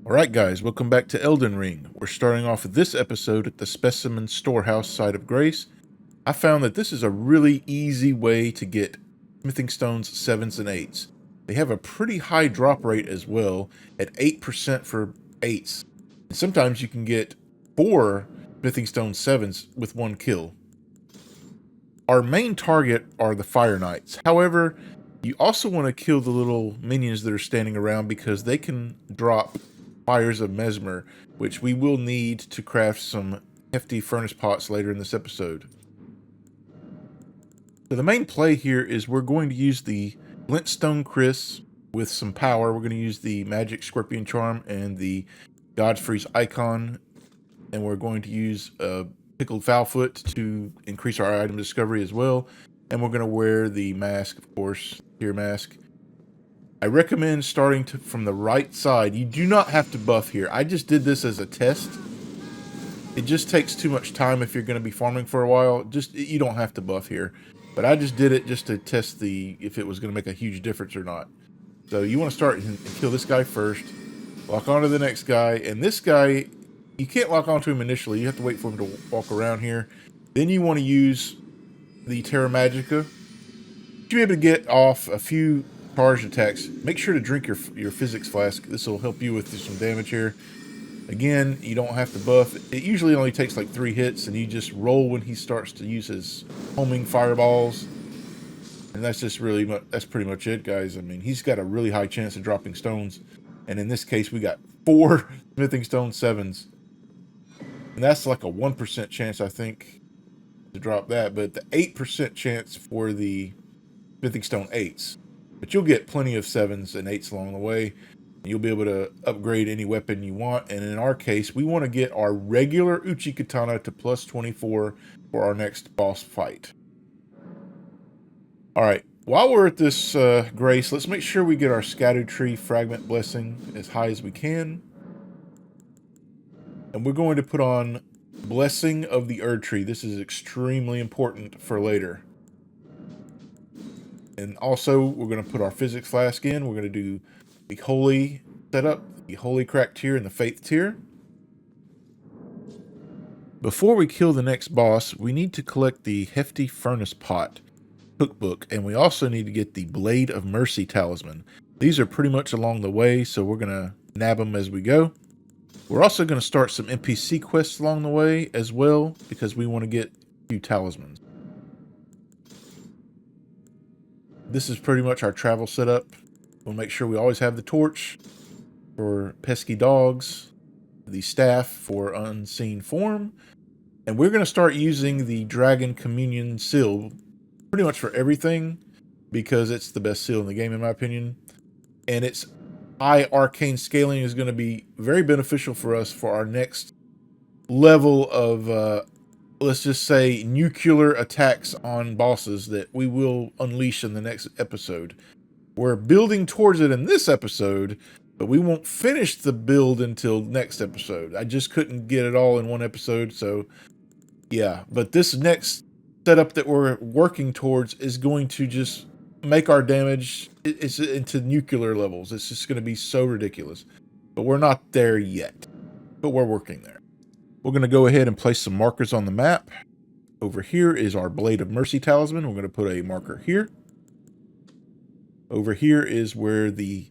Alright guys, welcome back to Elden Ring. We're starting off with this episode at the Specimen Storehouse site of Grace. I found that this is a really easy way to get smithing stones 7s and 8s. They have a pretty high drop rate as well, at 8% for 8s. And sometimes you can get 4 smithing stone 7s with 1 kill. Our main target are the Fire Knights. However, you also want to kill the little minions that are standing around because they can drop Fires of Mesmer, which we will need to craft some hefty furnace pots later in this episode. So the main play here is we're going to use the Glintstone Kris with some power. We're going to use the Magic Scorpion Charm and the Godfrey's Icon, and we're going to use Pickled Foulfoot to increase our item discovery as well. And we're going to wear the mask, of course, Tear Mask. I recommend starting from the right side. You do not have to buff here. I just did this as a test. It just takes too much time if you're going to be farming for a while. You don't have to buff here. But I just did it just to test if it was going to make a huge difference or not. So you want to start and kill this guy first. Lock onto the next guy. And this guy, you can't lock onto him initially. You have to wait for him to walk around here. Then you want to use the Terra Magica. You'll be able to get off a few charged attacks. Make sure to drink your physics flask. This will help you with some damage here. Again, you don't have to buff. It usually only takes like 3 hits, and you just roll when he starts to use his homing fireballs. And that's just that's pretty much it, guys. I mean, he's got a really high chance of dropping stones. And in this case, we got 4 smithing stone 7s. And that's like a 1% chance, I think, to drop that. But the 8% chance for the smithing stone 8s. But you'll get plenty of 7s and 8s along the way. You'll be able to upgrade any weapon you want. And in our case, we want to get our regular Uchi Katana to plus 24 for our next boss fight. Alright, while we're at this Grace, let's make sure we get our Scattered Tree Fragment Blessing as high as we can. And we're going to put on Blessing of the Erd Tree. This is extremely important for later. And also, we're going to put our Physics Flask in. We're going to do the Holy setup, the Holy Cracked tier, and the Faith tier. Before we kill the next boss, we need to collect the Heafty Furnace Pot Cookbook, and we also need to get the Blade of Mercy Talisman. These are pretty much along the way, so we're going to nab them as we go. We're also going to start some NPC quests along the way as well, because we want to get a few talismans. This is pretty much our travel setup. We'll make sure we always have the torch for pesky dogs, the staff for unseen form, and we're going to start using the Dragon Communion seal pretty much for everything because it's the best seal in the game in my opinion. And its high arcane scaling is going to be very beneficial for us for our next level of let's just say nuclear attacks on bosses that we will unleash in the next episode. We're building towards it in this episode, but we won't finish the build until next episode. I just couldn't get it all in one episode, so yeah. But this next setup that we're working towards is going to just make our damage it's into nuclear levels. It's just going to be so ridiculous. But we're not there yet, but we're working there. We're going to go ahead and place some markers on the map. Over here is our Blade of Mercy Talisman. We're going to put a marker here. Over here is where the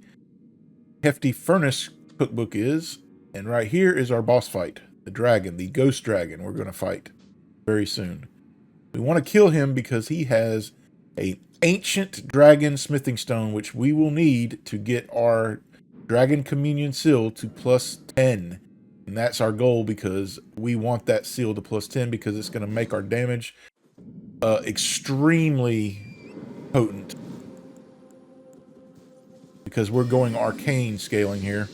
Heafty Furnace Cookbook is. And right here is our boss fight. The dragon, the Ghost Dragon we're going to fight very soon. We want to kill him because he has an Ancient Dragon Smithing Stone, which we will need to get our Dragon Communion Seal to plus 10. And that's our goal because we want that seal to plus 10 because it's going to make our damage extremely potent. Because we're going arcane scaling here.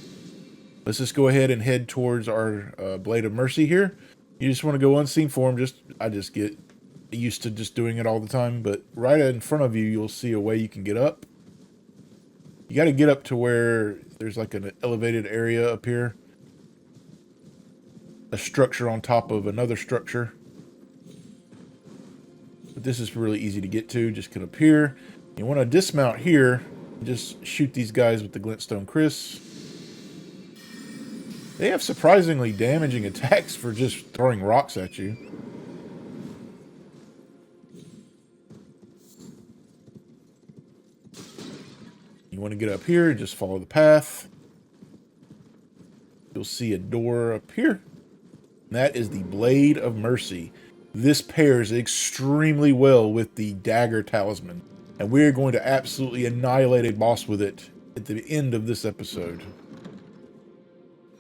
Let's just go ahead and head towards our Blade of Mercy here. You just want to go unseen form. I just get used to just doing it all the time. But right in front of you, you'll see a way you can get up. You got to get up to where there's like an elevated area up here. A structure on top of another structure. But this is really easy to get to. Just get up here. You want to dismount here. Just shoot these guys with the Glintstone Kris. They have surprisingly damaging attacks for just throwing rocks at you. You want to get up here, just follow the path. You'll see a door up here. That is the Blade of Mercy. This pairs extremely well with the Dagger Talisman. And we're going to absolutely annihilate a boss with it at the end of this episode.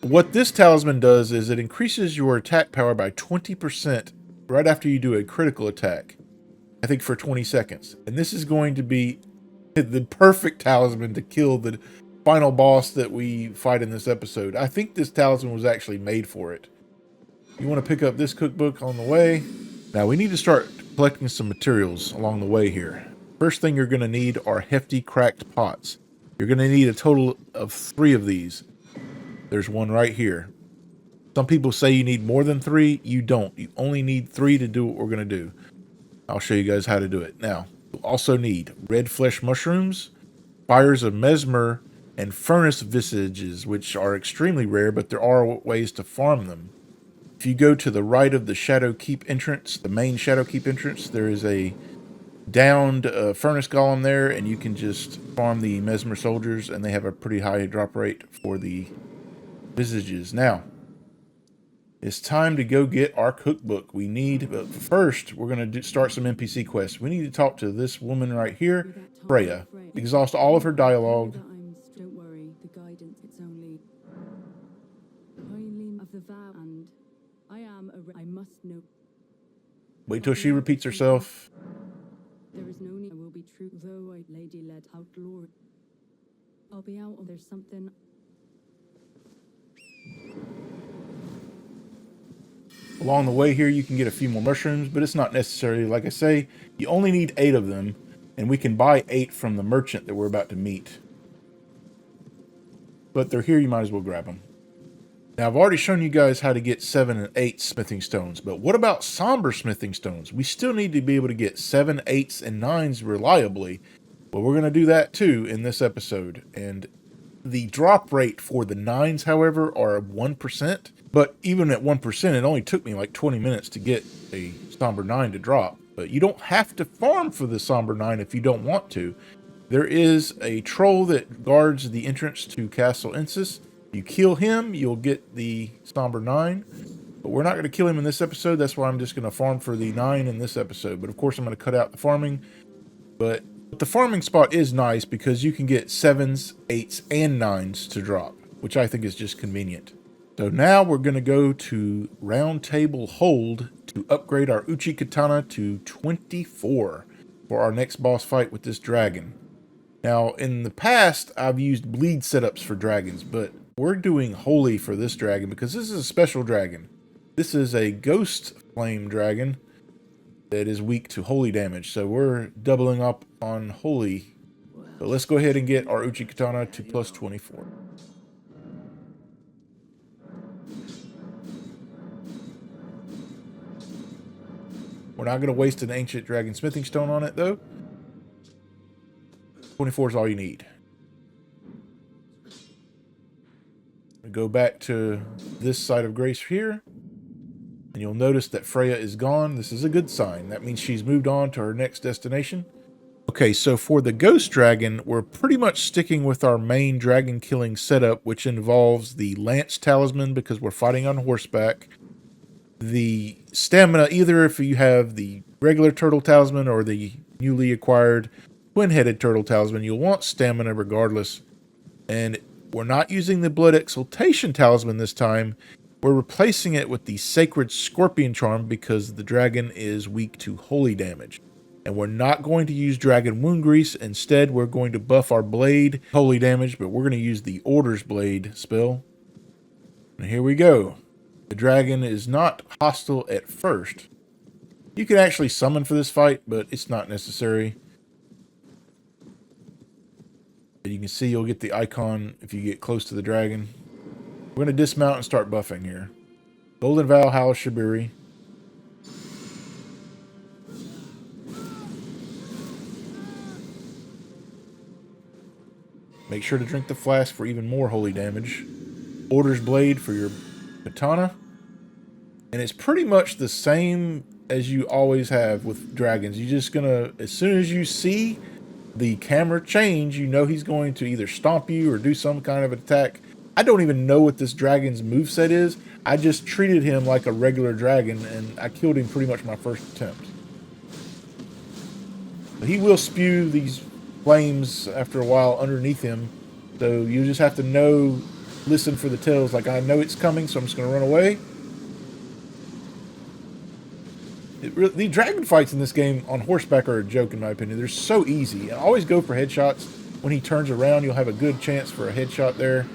What this talisman does is it increases your attack power by 20% right after you do a critical attack. I think for 20 seconds. And this is going to be the perfect talisman to kill the final boss that we fight in this episode. I think this talisman was actually made for it. You want to pick up this cookbook on the way. Now we need to start collecting some materials along the way here. First thing you're going to need are Heafty Cracked Pots. You're going to need a total of 3 of these. There's one right here. Some people say you need more than 3. You don't. You only need 3 to do what we're going to do. I'll show you guys how to do it. Now, you'll also need red flesh mushrooms, fires of mesmer, and furnace visages, which are extremely rare, but there are ways to farm them. If you go to the right of the Shadow Keep entrance, the main Shadow Keep entrance, there is a downed furnace golem there, and you can just farm the mesmer soldiers, and they have a pretty high drop rate for the visages. Now, it's time to go get our cookbook. But first, we're going to start some NPC quests. We need to talk to this woman right here, Freyja. Exhaust all of her dialogue. Don't worry, the guidance, it's only of the vow, and I must know. Wait till she repeats herself. There is no need, I will be true, though I lady led out Lord. I'll be out, or there's something. Along the way here, you can get a few more mushrooms, but it's not necessary. Like I say, you only need 8 of them, and we can buy 8 from the merchant that we're about to meet. But they're here, you might as well grab them. Now, I've already shown you guys how to get 7 and 8 smithing stones, but what about somber smithing stones? We still need to be able to get 7, 8s, and 9s reliably, but we're going to do that too in this episode. And the drop rate for the 9s, however, are 1%. But even at 1%, it only took me like 20 minutes to get a Somber 9 to drop. But you don't have to farm for the Somber 9 if you don't want to. There is a troll that guards the entrance to Castle Insis. You kill him, you'll get the Somber 9. But we're not going to kill him in this episode. That's why I'm just going to farm for the 9 in this episode. But of course, I'm going to cut out the farming. But the farming spot is nice because you can get 7s, 8s, and 9s to drop, which I think is just convenient. So now we're going to go to Roundtable Hold to upgrade our Uchi Katana to 24 for our next boss fight with this dragon. Now, in the past, I've used bleed setups for dragons, but we're doing Holy for this dragon because this is a special dragon. This is a Ghostflame Dragon that is weak to Holy damage, so we're doubling up on Holy. But let's go ahead and get our Uchi Katana to plus 24. We're not going to waste an Ancient Dragon Smithing Stone on it, though. 24 is all you need. Go back to this side of Grace here. And you'll notice that Freyja is gone. This is a good sign. That means she's moved on to her next destination. Okay, so for the Ghost Dragon, we're pretty much sticking with our main dragon killing setup, which involves the Lance Talisman because we're fighting on horseback. The stamina, either if you have the regular Turtle Talisman or the newly acquired Twin-Headed Turtle Talisman, you'll want stamina regardless. And we're not using the Blood Exaltation Talisman this time. We're replacing it with the Sacred Scorpion Charm because the dragon is weak to holy damage. And we're not going to use Dragon Wound Grease. Instead, we're going to buff our blade holy damage, but we're going to use the Order's Blade spell. And here we go. The dragon is not hostile at first. You can actually summon for this fight, but it's not necessary. And you can see you'll get the icon if you get close to the dragon. We're going to dismount and start buffing here. Golden Vow, Howl Shibiri. Make sure to drink the flask for even more holy damage. Order's Blade for your katana. And it's pretty much the same as you always have with dragons. You're just gonna, as soon as you see the camera change, you know he's going to either stomp you or do some kind of attack. I don't even know what this dragon's moveset is. I just treated him like a regular dragon, and I killed him pretty much my first attempt. But he will spew these flames after a while underneath him, so you just have to know, listen for the tells. Like, I know it's coming, so I'm just going to run away. The dragon fights in this game on horseback are a joke, in my opinion. They're so easy. I always go for headshots. When he turns around, you'll have a good chance for a headshot there.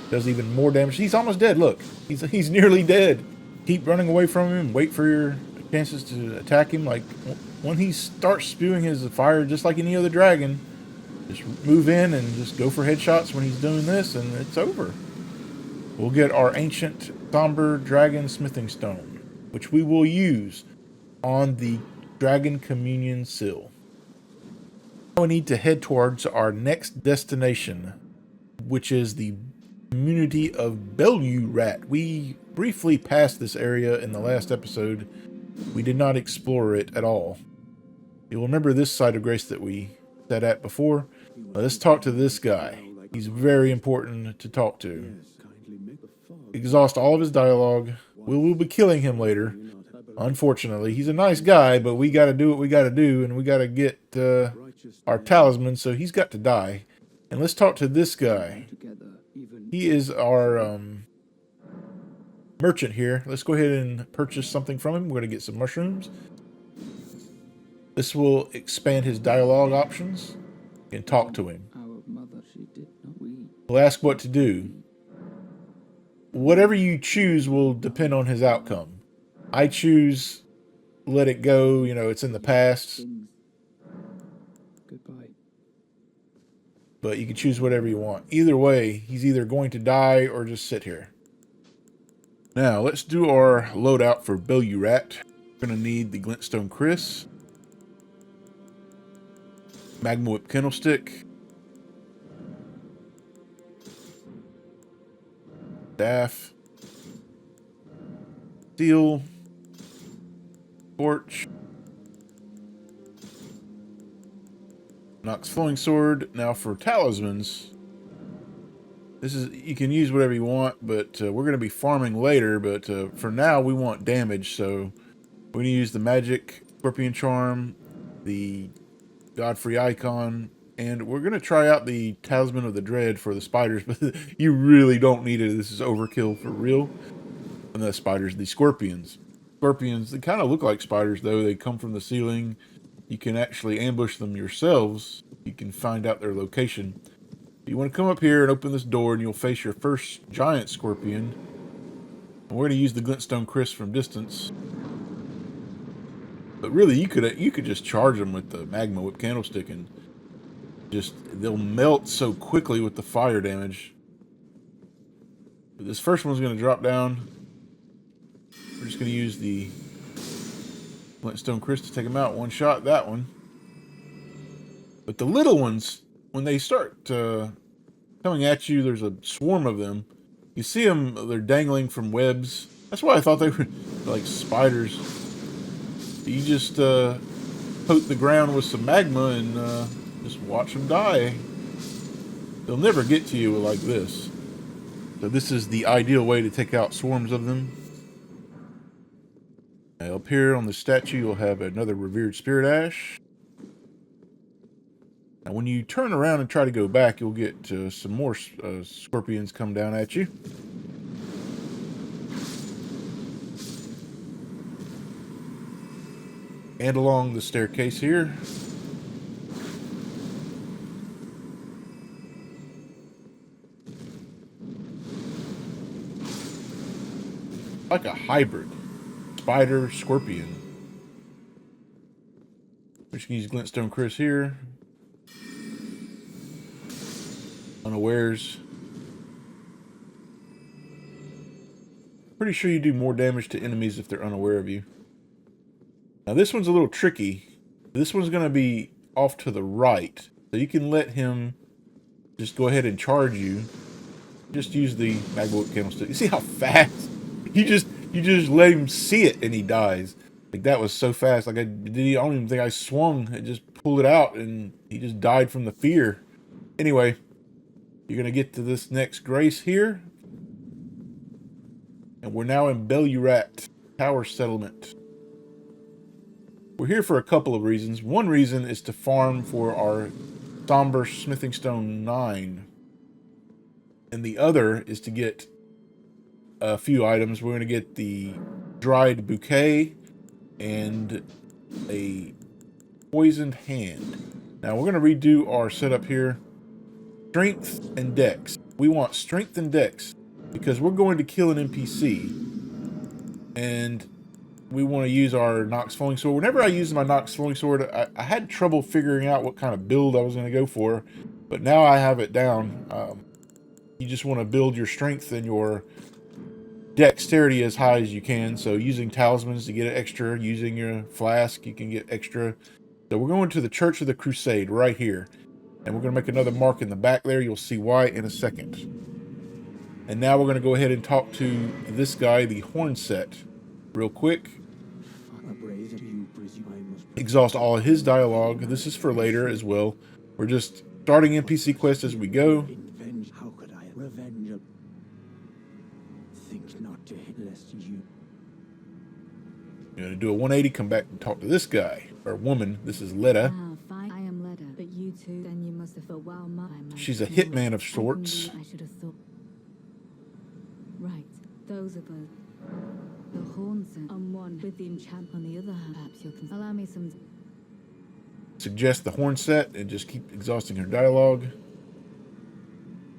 Does even more damage. He's almost dead. Look, he's nearly dead. Keep running away from him. Wait for your chances to attack him. Like, when he starts spewing his fire, just like any other dragon, just move in and just go for headshots when he's doing this, and it's over. We'll get our ancient Somber dragon smithing stone, which we will use on the Dragon Communion Sill. Now we need to head towards our next destination, which is the community of Belurat. We briefly passed this area in the last episode. We did not explore it at all. You'll remember this side of Grace that we sat at before. Let's talk to this guy. He's very important to talk to. Exhaust all of his dialogue. We will be killing him later. Unfortunately, he's a nice guy, but we got to do what we got to do, and we got to get our talisman, so he's got to die. And let's talk to this guy. He is our merchant here. Let's go ahead and purchase something from him. We're going to get some mushrooms. This will expand his dialogue options. You can talk to him. We'll ask what to do. Whatever you choose will depend on his outcome. I choose let it go, you know, it's in the past. Goodbye. But you can choose whatever you want. Either way, he's either going to die or just sit here. Now, let's do our loadout for Belurat. We're going to need the Glintstone Kris, Magma Whip Candlestick, Staff, Steel, Torch, Nox Flowing Sword. Now for talismans, this is, you can use whatever you want, but we're going to be farming later. But for now, we want damage, so we're going to use the Magic Scorpion Charm, the Godfrey Icon, and we're going to try out the Talisman of the Dread for the spiders, but you really don't need it. This is overkill for real. And the spiders, the scorpions. Scorpions, they kind of look like spiders, though. They come from the ceiling. You can actually ambush them yourselves. You can find out their location. You want to come up here and open this door, and you'll face your first giant scorpion. And we're going to use the Glintstone Kris from distance. But really, you could just charge them with the Magma Whip Candlestick, and just, they'll melt so quickly with the fire damage. But this first one's going to drop down. We're just going to use the Glintstone Kris to take them out. One shot, that one. But the little ones, when they start coming at you, there's a swarm of them. You see them, they're dangling from webs. That's why I thought they were like spiders. You just coat the ground with some magma and just watch them die. They'll never get to you like this. So this is the ideal way to take out swarms of them. Up here on the statue, you'll have another Revered Spirit Ash. Now, when you turn around and try to go back, you'll get some more scorpions come down at you. And along the staircase here. Like a hybrid. Spider, scorpion. We can use Glintstone Kris here. Unawares. Pretty sure you do more damage to enemies if they're unaware of you. Now this one's a little tricky. This one's going to be off to the right. So you can let him just go ahead and charge you. Just use the magbolt candlestick. You see how fast? You just let him see it and he dies. Like that was so fast. Like I don't even think I swung. I just pulled it out and he just died from the fear. Anyway, you're gonna get to this next grace here. And we're now in Belurat Tower Settlement. We're here for a couple of reasons. One reason is to farm for our Somber Smithing Stone 9. And the other is to get a few items. We're going to get the dried bouquet and a poisoned hand. Now we're going to redo our setup here. Strength and dex. We want strength and dex because we're going to kill an NPC. And we want to use our Nox Flowing Sword. Whenever I use my Nox Flowing Sword, I had trouble figuring out what kind of build I was going to go for. But now I have it down. You just want to build your strength and your dexterity as high as you can. So using talismans to get extra, using your flask, you can get extra. So we're going to the Church of the Crusade right here. And we're going to make another mark in the back there. You'll see why in a second. And now we're going to go ahead and talk to this guy, the Hornset, real quick. Exhaust all of his dialogue. This is for later as well. We're just starting NPC quests as we go. How could I revenge? Think not to hit lest you. You're going to do a 180, come back and talk to this guy, or woman. This is Letta. Fine. I am Letta, but you two, then you must have thought, wow, She's a hitman of sorts. I should have thought. Right, those are the Hornset on one with the enchant on the other hand. Perhaps you can allow me some. Suggest the Hornset and just keep exhausting her dialogue.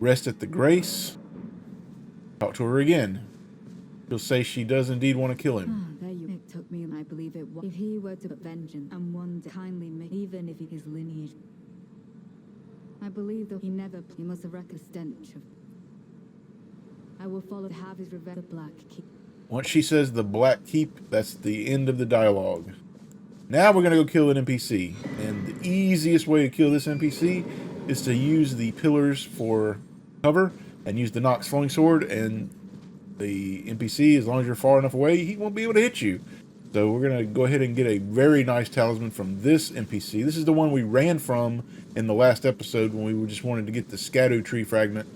Rest at the Grace. Talk to her again. She'll say she does indeed want to kill him. There you. It took me, and I believe it was. If he were to put vengeance and one to kindly make, even if his lineage, I believe that he never. He must have wrecked the stench of. I will follow to have his revenge. The Black Keep. Once she says the Black Keep, that's the end of the dialogue. Now we're going to go kill an NPC. And the easiest way to kill this NPC is to use the pillars for cover and use the Nox Flowing Sword. And the NPC, as long as you're far enough away, he won't be able to hit you. So we're going to go ahead and get a very nice talisman from this NPC. This is the one we ran from in the last episode when we just wanted to get the Scadu tree fragment.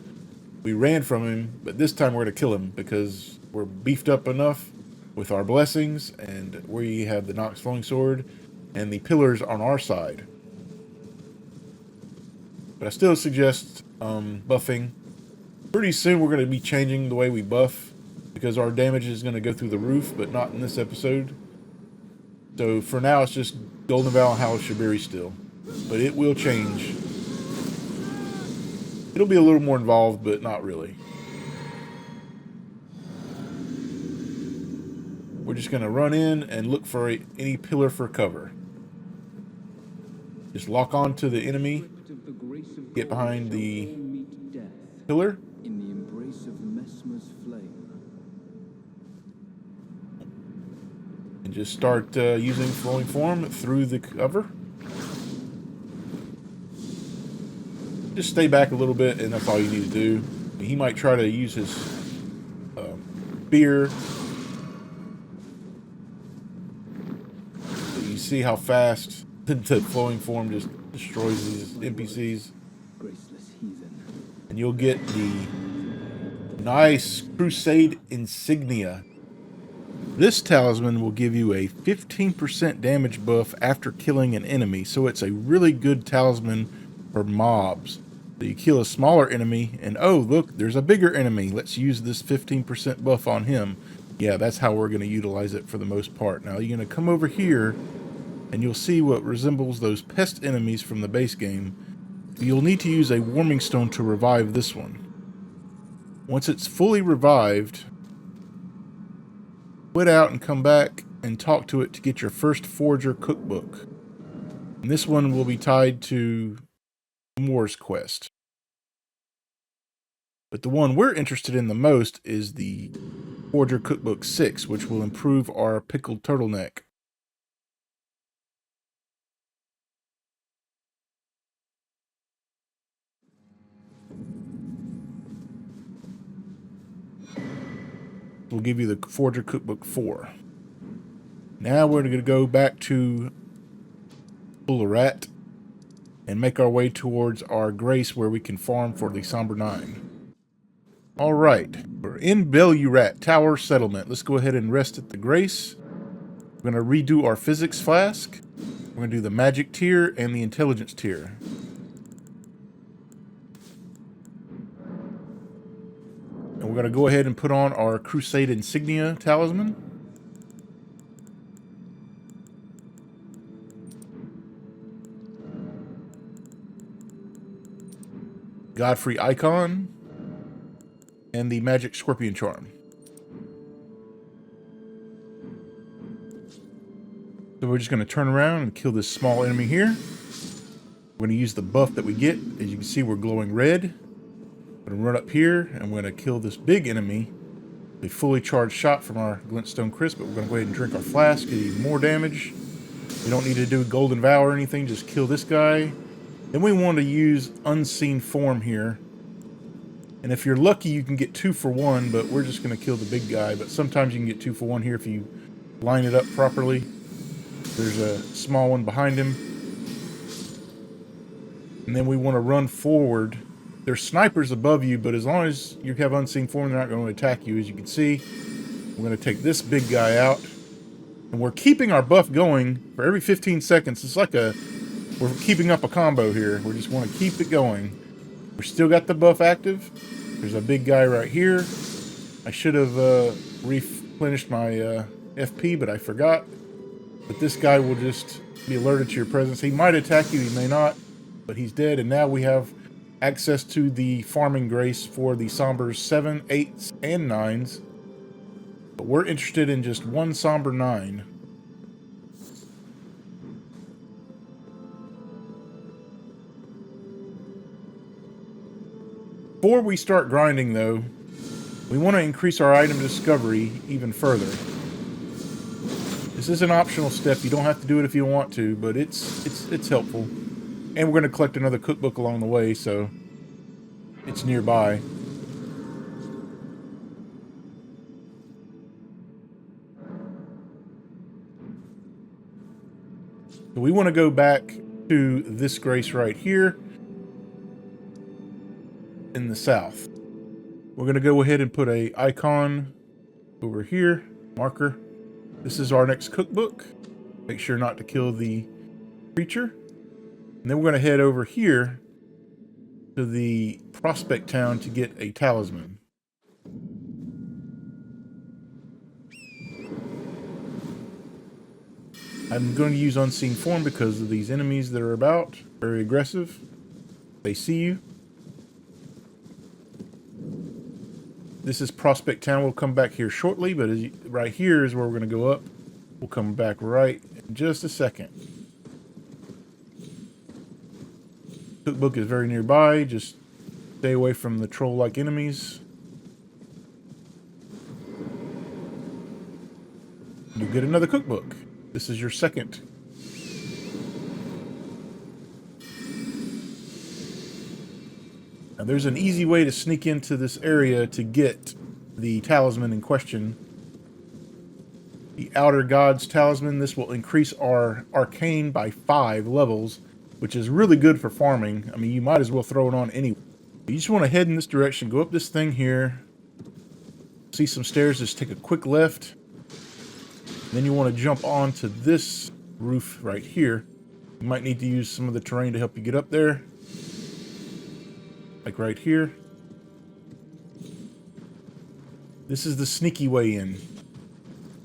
We ran from him, but this time we're going to kill him because we're beefed up enough with our blessings, and we have the Nox Flowing Sword and the pillars on our side. But I still suggest buffing. Pretty soon we're going to be changing the way we buff because our damage is going to go through the roof, but not in this episode. So for now it's just Golden Vow and Howl of Shabiri still. But it will change. It'll be a little more involved, but not really. We're just going to run in and look for any pillar for cover. Just lock on to the enemy. Get behind the pillar. In the embrace of Mesmer's flame. And just start using Flowing Form through the cover. Just stay back a little bit, and that's all you need to do. He might try to use his spear. But you see how fast the Flowing Form just destroys these NPCs. Graceless heathen. And you'll get the nice Crusade insignia. This talisman will give you a 15% damage buff after killing an enemy, so it's a really good talisman for mobs. So you kill a smaller enemy, and oh, look, there's a bigger enemy. Let's use this 15% buff on him. Yeah, that's how we're going to utilize it for the most part. Now, you're going to come over here, and you'll see what resembles those pest enemies from the base game. You'll need to use a Warming Stone to revive this one. Once it's fully revived, quit out and come back and talk to it to get your first Forger Cookbook. And this one will be tied to Moore's quest. But the one we're interested in the most is the Forger Cookbook 6, which will improve our pickled turtleneck. will give you the Forger Cookbook 4. Now we're going to go back to Belurat and make our way towards our Grace where we can farm for the Somber 9. Alright, we're in Belurat Tower Settlement. Let's go ahead and rest at the Grace. We're going to redo our Physics Flask. We're going to do the Magic tier and the Intelligence tier. And we're going to go ahead and put on our Crusade Insignia Talisman. Godfrey Icon. And the Magic Scorpion Charm. So we're just going to turn around and kill this small enemy here. We're going to use the buff that we get. As you can see, we're glowing red. I'm going to run up here and we're going to kill this big enemy. A fully charged shot from our Glintstone Crisp, but we're going to go ahead and drink our flask, get even more damage. We don't need to do Golden Vow or anything, just kill this guy. Then we want to use Unseen Form here. And if you're lucky, you can get 2 for 1, but we're just going to kill the big guy. But sometimes you can get 2 for 1 here if you line it up properly. There's a small one behind him. And then we want to run forward. There's snipers above you, but as long as you have Unseen Form, they're not going to attack you. As you can see, we're going to take this big guy out. And we're keeping our buff going for every 15 seconds. It's like we're keeping up a combo here. We just want to keep it going. We're still got the buff active. There's a big guy right here. I should have replenished my FP, but I forgot. But this guy will just be alerted to your presence. He might attack you, he may not, but he's dead. And now we have access to the farming grace for the Sombers 7, 8s, and 9s. But we're interested in just one Somber 9. Before we start grinding, though, we want to increase our item discovery even further. This is an optional step. You don't have to do it if you want to, but it's helpful. And we're going to collect another cookbook along the way, so it's nearby. So we want to go back to this grace right here in the south. We're going to go ahead and put a icon over here, marker. This is our next cookbook. Make sure not to kill the creature. And then we're going to head over here to the prospect town to get a talisman. I'm going to use Unseen Form because of these enemies that are about. Very aggressive. They see you. This is Prospect Town. We'll come back here shortly, but right here is where we're going to go up. We'll come back right in just a second. Cookbook is very nearby. Just stay away from the troll-like enemies. You get another cookbook. This is your second. Now, there's an easy way to sneak into this area to get the talisman in question. The Outer Gods Talisman. This will increase our arcane by 5 levels, which is really good for farming. I mean, you might as well throw it on anyway. You just want to head in this direction. Go up this thing here. See some stairs. Just take a quick left. Then you want to jump onto this roof right here. You might need to use some of the terrain to help you get up there. Like right here. This is the sneaky way in.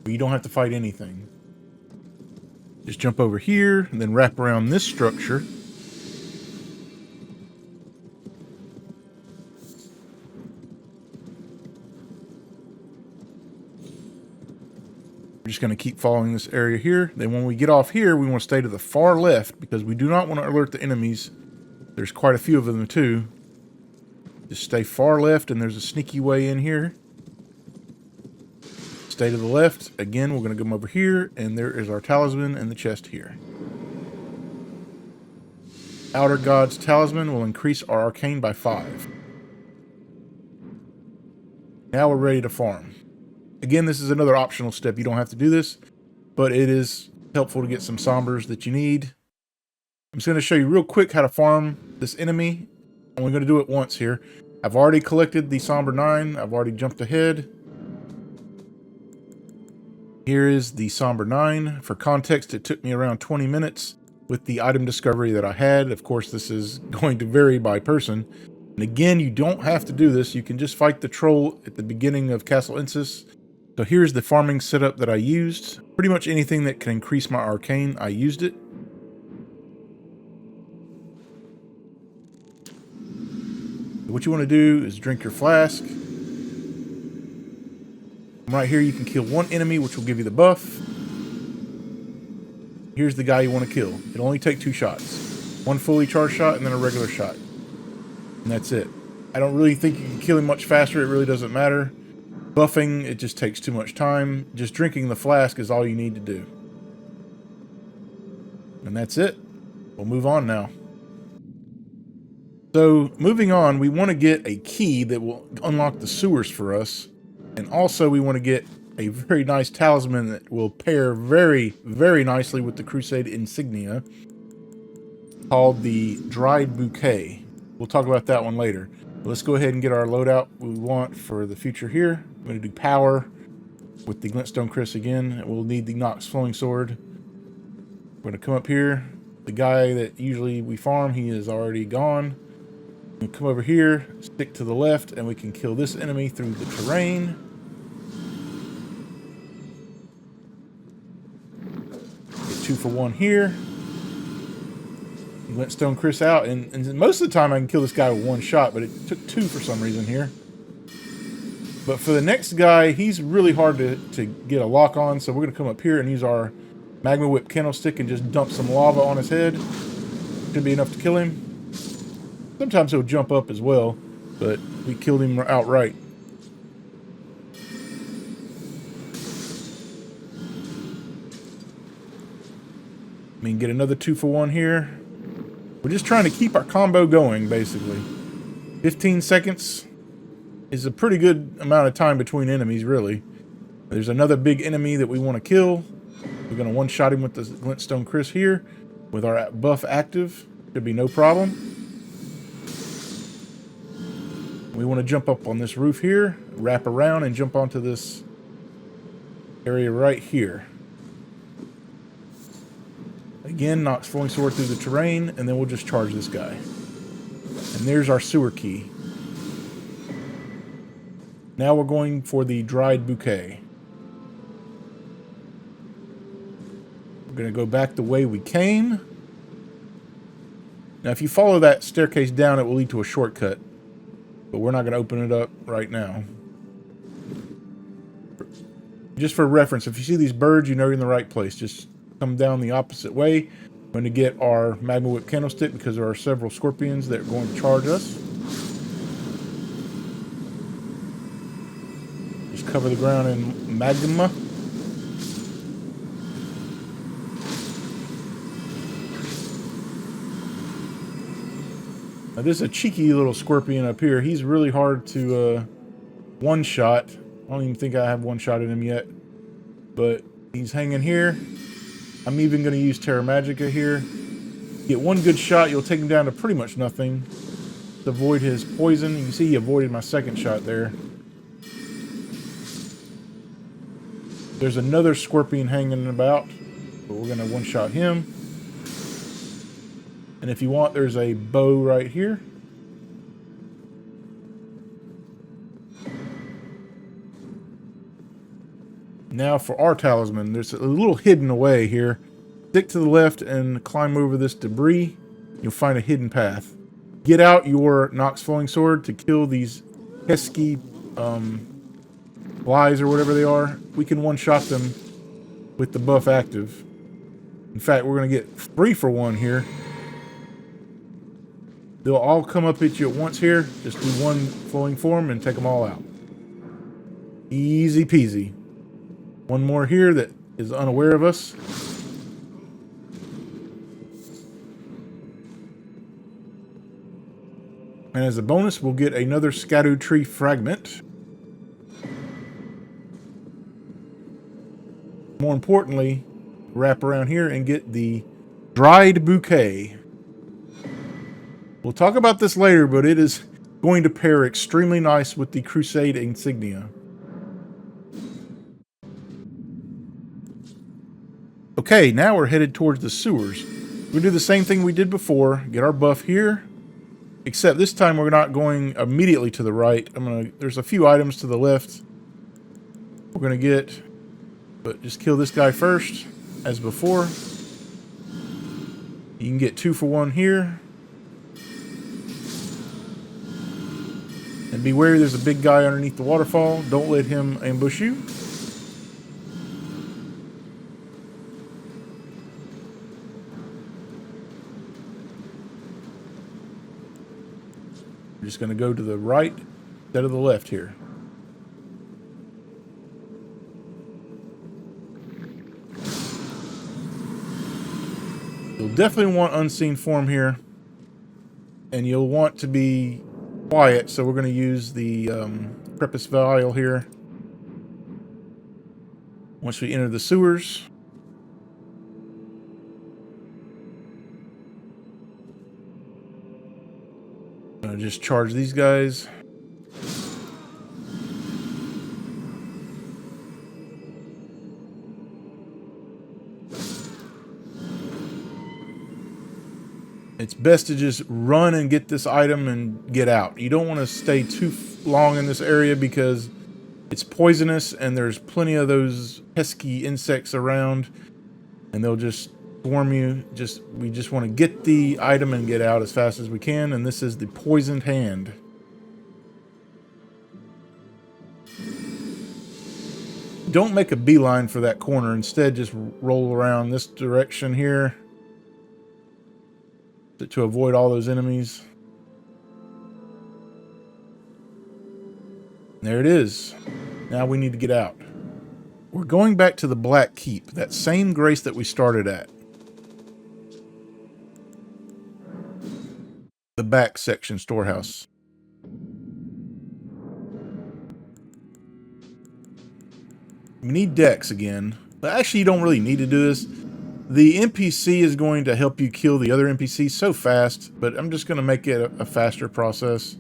Where you don't have to fight anything. Just jump over here and then wrap around this structure. We're just going to keep following this area here. Then when we get off here, we want to stay to the far left because we do not want to alert the enemies. There's quite a few of them too. Just stay far left, and there's a sneaky way in here. Stay to the left. Again, we're going to come over here, and there is our talisman and the chest here. Outer Gods Talisman will increase our arcane by 5. Now we're ready to farm. Again, this is another optional step. You don't have to do this, but it is helpful to get some Sombers that you need. I'm just going to show you real quick how to farm this enemy. And we're going to do it once here. I've already collected the Somber 9. I've already jumped ahead. Here is the Somber 9. For context, it took me around 20 minutes with the item discovery that I had. Of course, this is going to vary by person. And again, you don't have to do this. You can just fight the troll at the beginning of Castle Insis. So here's the farming setup that I used. Pretty much anything that can increase my arcane, I used it. What you want to do is drink your flask. Right here, you can kill one enemy, which will give you the buff. Here's the guy you want to kill. It'll only take 2 shots. One fully charged shot and then a regular shot. And that's it. I don't really think you can kill him much faster. It really doesn't matter. Buffing, it just takes too much time. Just drinking the flask is all you need to do. And that's it. We'll move on now. So, moving on, we want to get a key that will unlock the sewers for us. And also we want to get a very nice talisman that will pair very, very nicely with the Crusade insignia, called the Dried Bouquet. We'll talk about that one later. But let's go ahead and get our loadout we want for the future here. I'm going to do power with the Glintstone Chris again. We'll need the Nox Flowing Sword. We're going to come up here. The guy that usually we farm, he is already gone. We'll come over here, stick to the left, and we can kill this enemy through the terrain. Get 2 for 1 here. Glintstone Chris out, and most of the time I can kill this guy with 1 shot, but it took 2 for some reason here. But for the next guy, he's really hard to get a lock on, so we're going to come up here and use our Magma Whip Candlestick and just dump some lava on his head. Should be enough to kill him. Sometimes he'll jump up as well, but we killed him outright. I mean, get another 2 for 1 here. We're just trying to keep our combo going, basically. 15 seconds is a pretty good amount of time between enemies, really. There's another big enemy that we want to kill. We're going to one-shot him with the Glintstone Chris here with our buff active. Should be no problem. We want to jump up on this roof here, wrap around, and jump onto this area right here. Again, Nox Flowing Sword through the terrain, and then we'll just charge this guy. And there's our sewer key. Now we're going for the Dried Bouquet. We're going to go back the way we came. Now, if you follow that staircase down, it will lead to a shortcut. But we're not going to open it up right now. Just for reference, if you see these birds, you know you're in the right place. Just come down the opposite way. We're going to get our Magma Whip Candlestick because there are several scorpions that are going to charge us. Just cover the ground in magma. Now, this is a cheeky little scorpion up here. He's really hard to one-shot. I don't even think I have one-shotted him yet. But he's hanging here. I'm even going to use Terra Magica here. Get 1 good shot, you'll take him down to pretty much nothing. To avoid his poison. You can see he avoided my 2nd shot there. There's another scorpion hanging about. But we're going to one-shot him. And if you want, there's a bow right here. Now for our talisman, there's a little hidden away here. Stick to the left and climb over this debris. You'll find a hidden path. Get out your Nox Flowing Sword to kill these pesky flies or whatever they are. We can one-shot them with the buff active. In fact, we're going to get 3 for 1 here. They'll all come up at you at once here. Just do 1 flowing form and take them all out. Easy peasy. 1 more here that is unaware of us. And as a bonus, we'll get another Scattered Tree Fragment. More importantly, wrap around here and get the dried bouquet. We'll talk about this later, but it is going to pair extremely nice with the Crusade insignia. Okay, now we're headed towards the sewers. We'll do the same thing we did before. Get our buff here. Except this time we're not going immediately to the right. There's a few items to the left we're gonna get, but just kill this guy first, as before. You can get 2 for 1 here. And be wary, there's a big guy underneath the waterfall. Don't let him ambush you. We're just going to go to the right instead of the left here. You'll definitely want unseen form here. And you'll want to be quiet, so we're going to use the Prepus Vial here. Once we enter the sewers. I'm going to just charge these guys. It's best to just run and get this item and get out. You don't want to stay too long in this area because it's poisonous and there's plenty of those pesky insects around and they'll just swarm you. We just want to get the item and get out as fast as we can, and this is the Poisoned Hand. Don't make a beeline for that corner. Instead, just roll around this direction here to avoid all those enemies. There it is. Now we need to get out. We're going back to the Black Keep, that same grace that we started at. The back section storehouse. We need Dex again. But actually, you don't really need to do this. The NPC is going to help you kill the other NPC so fast, but I'm just going to make it a faster process.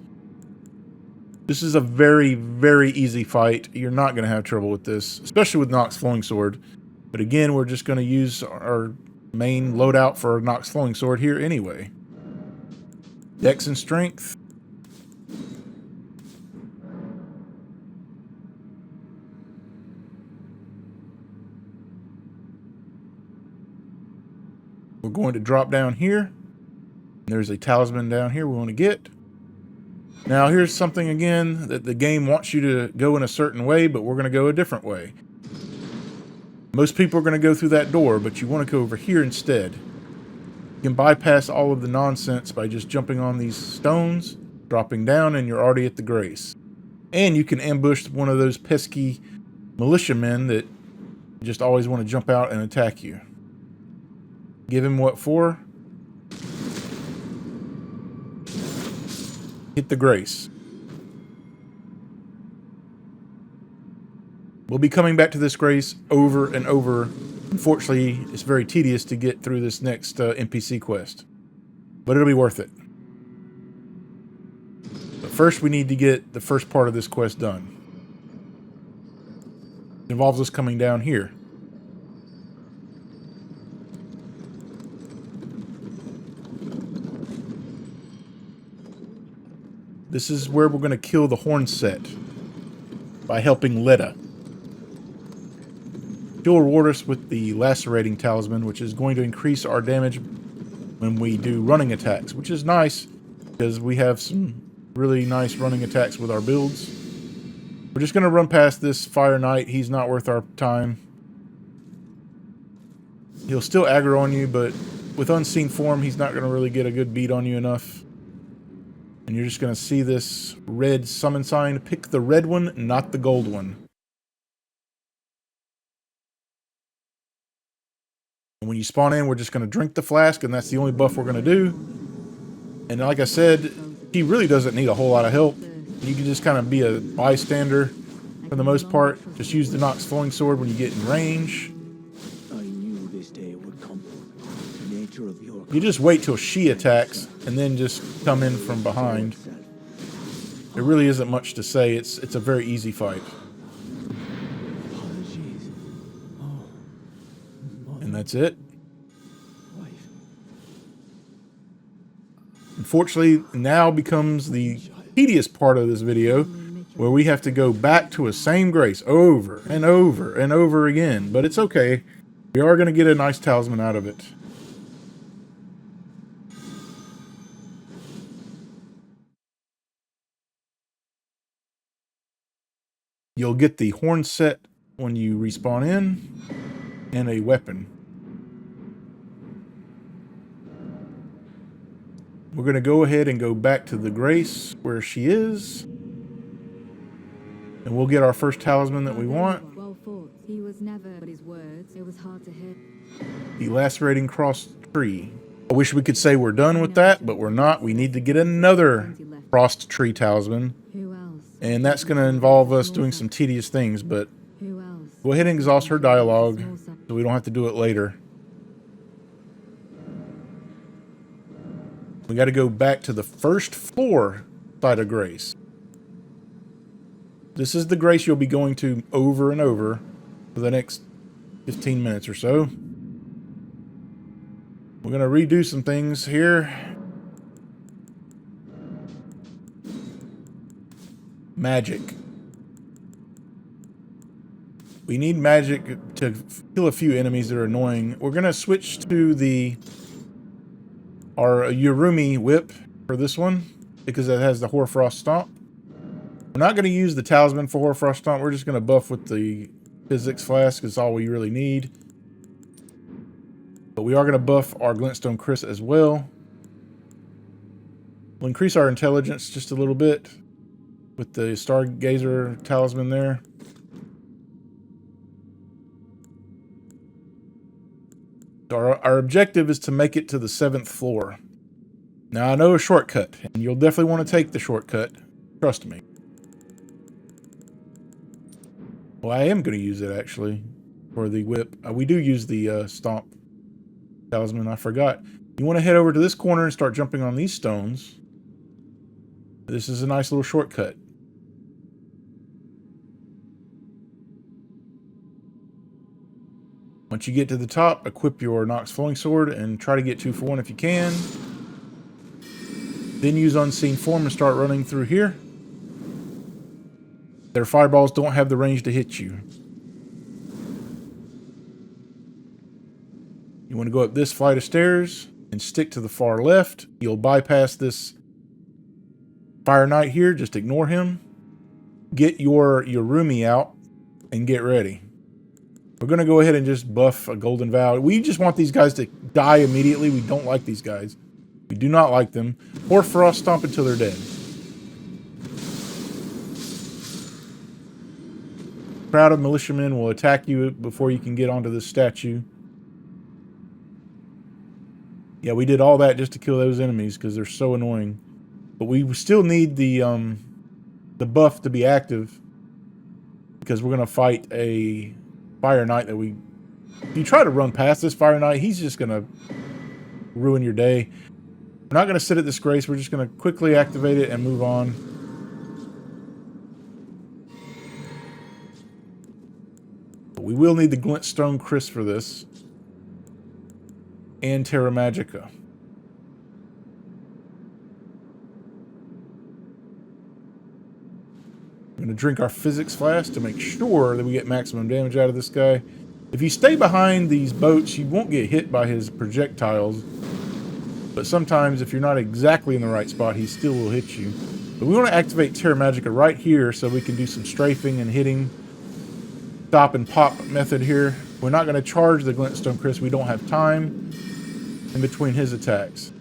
This is a very, very easy fight. You're not going to have trouble with this, especially with Nox Flowing Sword. But again, we're just going to use our main loadout for Nox Flowing Sword here anyway. Dex and Strength. We're going to drop down here. There's a talisman down here we want to get. Now here's something again that the game wants you to go in a certain way, but we're going to go a different way. Most people are going to go through that door, but you want to go over here instead. You can bypass all of the nonsense by just jumping on these stones, dropping down, and you're already at the grace. And you can ambush one of those pesky militiamen that just always want to jump out and attack you. Give him what for? Hit the grace. We'll be coming back to this grace over and over. Unfortunately, it's very tedious to get through this next NPC quest. But it'll be worth it. But first we need to get the first part of this quest done. It involves us coming down here. This is where we're going to kill the Hornset by helping Leda. She'll reward us with the Lacerating Talisman, which is going to increase our damage when we do running attacks, which is nice because we have some really nice running attacks with our builds. We're just going to run past this Fire Knight. He's not worth our time. He'll still aggro on you, but with Unseen Form, he's not going to really get a good beat on you enough. And you're just going to see this red summon sign. Pick the red one, not the gold one. And when you spawn in, we're just going to drink the flask, and that's the only buff we're going to do. And like I said, he really doesn't need a whole lot of help. You can just kind of be a bystander for the most part. Just use the Nox Flowing Sword when you get in range. You just wait till she attacks and then just come in from behind. There really isn't much to say. It's a very easy fight. Apologies. Oh. And that's it. Unfortunately, now becomes the tedious part of this video where we have to go back to a same grace over and over and over again. But it's okay. We are going to get a nice talisman out of it. You'll get the Hornset when you respawn in, and a weapon. We're going to go ahead and go back to the Grace where she is. And we'll get our first talisman that we want. Well fought. He was never, but his words, it was hard to hear. The Lacerating Cross Tree. I wish we could say we're done with that, but we're not. We need to get another Frost Tree talisman. Who else? And that's going to involve us doing some tedious things, but Who else? go ahead and exhaust her dialogue so we don't have to do it later. We got to go back to the first floor side of Grace. This is the Grace you'll be going to over and over for the next 15 minutes or so. We're going to redo some things here. Magic. We need magic to kill a few enemies that are annoying. We're going to switch to our Yorumi whip for this one because it has the Hoarfrost Stomp. We're not going to use the talisman for Hoarfrost Stomp. We're just going to buff with the Physics Flask. It's all we really need. But we are going to buff our Glintstone Chris as well. We'll increase our intelligence just a little bit with the Stargazer talisman there. Our objective is to make it to the 7th floor. Now I know a shortcut, and you'll definitely want to take the shortcut. Trust me. Well, I am going to use it actually for the whip. We do use the Stomp talisman. I forgot. You want to head over to this corner and start jumping on these stones. This is a nice little shortcut. Once you get to the top, equip your Nox Flowing Sword and try to get 2 for 1 if you can. Then use Unseen Form and start running through here. Their fireballs don't have the range to hit you. You want to go up this flight of stairs and stick to the far left. You'll bypass this Fire Knight here. Just ignore him. Get your Yorumi out and get ready. We're going to go ahead and just buff a Golden Vow. We just want these guys to die immediately. We don't like these guys. We do not like them. Or Frost Stomp until they're dead. Crowd of militiamen will attack you before you can get onto this statue. Yeah, we did all that just to kill those enemies because they're so annoying. But we still need the buff to be active because we're going to fight a Fire Knight that if you try to run past this Fire Knight, he's just going to ruin your day. We're not going to sit at this Grace. We're just going to quickly activate it and move on. But we will need the Glintstone Chris for this. And Terra Magica. I'm going to drink our Physics Flask to make sure that we get maximum damage out of this guy. If you stay behind these boats, you won't get hit by his projectiles. But sometimes, if you're not exactly in the right spot, he still will hit you. But we want to activate Terra Magica right here so we can do some strafing and hitting. Stop and pop method here. We're not going to charge the Glintstone Chris. We don't have time in between his attacks.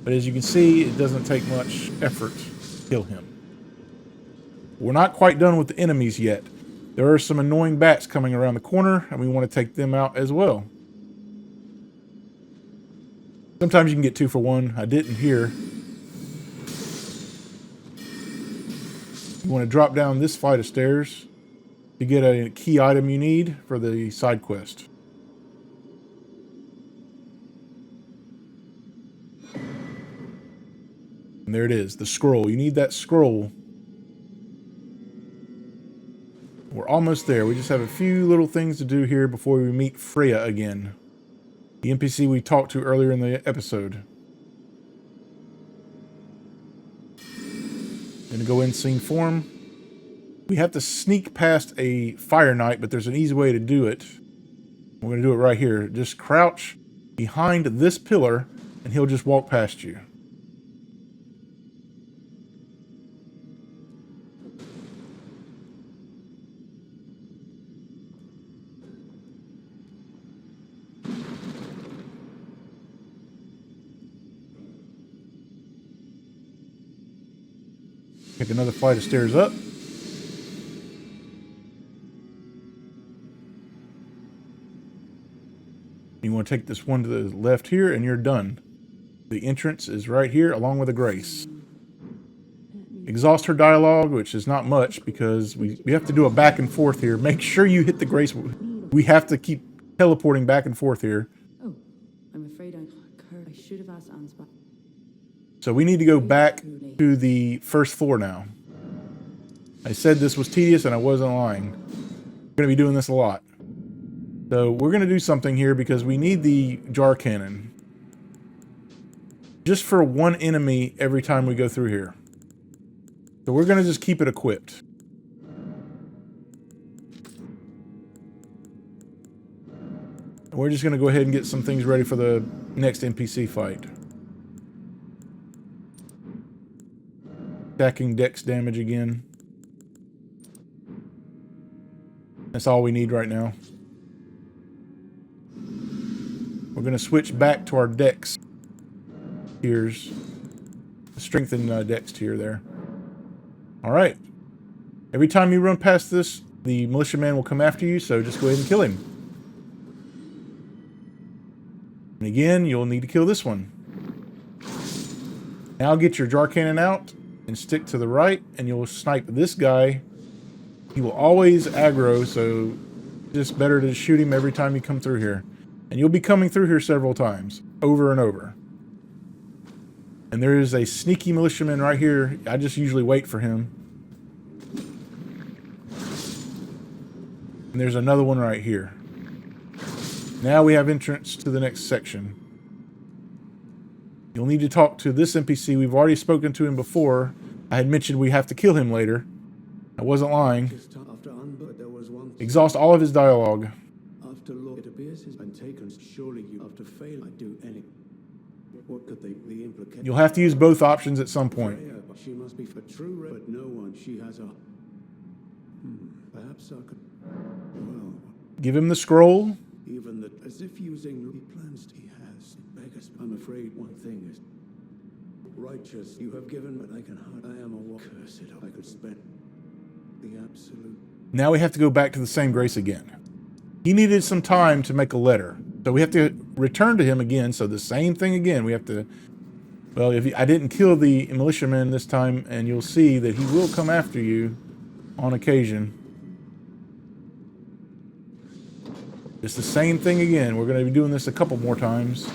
But as you can see, it doesn't take much effort to kill him. We're not quite done with the enemies yet. There are some annoying bats coming around the corner, and we want to take them out as well. Sometimes you can get 2 for 1. I didn't here. You want to drop down this flight of stairs to get a key item you need for the side quest. And there it is, the scroll. You need that scroll. We're almost there. We just have a few little things to do here before we meet Freyja again. The NPC we talked to earlier in the episode. Gonna go in scene form. We have to sneak past a Fire Knight, but there's an easy way to do it. We're gonna do it right here. Just crouch behind this pillar and he'll just walk past you. Take another flight of stairs up. You want to take this one to the left here and you're done. The entrance is right here along with a grace. Exhaust her dialogue, which is not much because we have to do a back and forth here. Make sure you hit the grace. We have to keep teleporting back and forth here. Oh, I'm afraid I should have asked Ansbach. So we need to go back to the first floor now. I said this was tedious and I wasn't lying. We're going to be doing this a lot. So we're going to do something here because we need the jar cannon. Just for one enemy every time we go through here. So we're going to just keep it equipped. And we're just going to go ahead and get some things ready for the next NPC fight. Stacking dex damage again. That's all we need right now. We're going to switch back to our dex tiers. Strengthen dex tier there. Alright. Every time you run past this, the militiaman will come after you, so just go ahead and kill him. And again, you'll need to kill this one. Now get your jar cannon out and stick to the right, and you'll snipe this guy. He will always aggro, so just better to shoot him every time you come through here. And you'll be coming through here several times, over and over. And there is a sneaky militiaman right here. I just usually wait for him. And there's another one right here. Now we have entrance to the next section. You'll need to talk to this NPC. We've already spoken to him before. I had mentioned we have to kill him later. I wasn't lying. Exhaust all of his dialogue. After Lord, it appears has been taken. Surely you have to fail. I do any. What could the implication? You'll have to use both options at some point. She must be for true, but no one. She has a. Perhaps I could. Well, Give him the scroll. even that, as if using the plans he has. Beggars. I'm afraid one thing is righteous. You have given, but I can hard. I am a cursed. I could spend the absolute. Now we have to go back to the same grace again. He needed some time to make a letter. So we have to return to him again. So the same thing again. We have to... Well, I didn't kill the militiaman this time, and you'll see that he will come after you on occasion. It's the same thing again. We're going to be doing this a couple more times.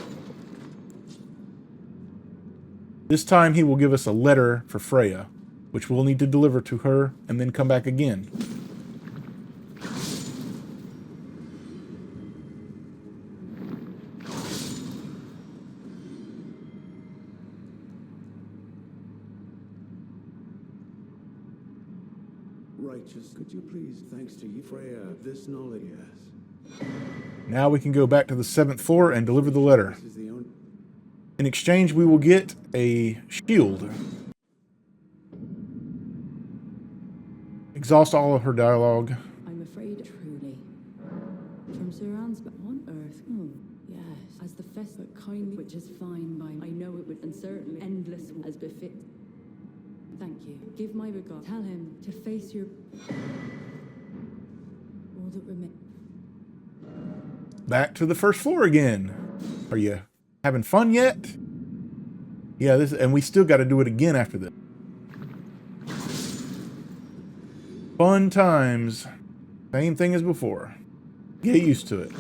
This time he will give us a letter for Freyja, which we'll need to deliver to her and then come back again. Righteous, could you please, thanks to you, Freyja, this knowledge, yes. Now we can go back to the 7th floor and deliver the letter. This is the only. In exchange, we will get a shield. Exhaust all of her dialogue. I'm afraid truly. From Sir Ansbach on Earth. Oh, yes. As the fest but kindly, which is fine by I know it would, and certainly endless as befit. Thank you. Give my regard. Tell him to face your all that remains. Back to the first floor again. Are you having fun yet? Yeah, and we still got to do it again after this. Fun times. Same thing as before. Get used to it.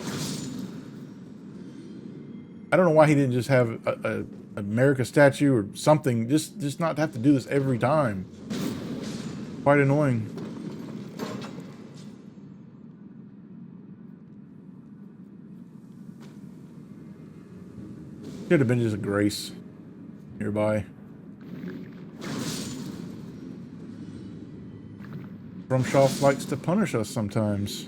I don't know why he didn't just have a America statue or something. Just not to have to do this every time. Quite annoying. Should have been just a grace nearby. Drumshoff likes to punish us sometimes.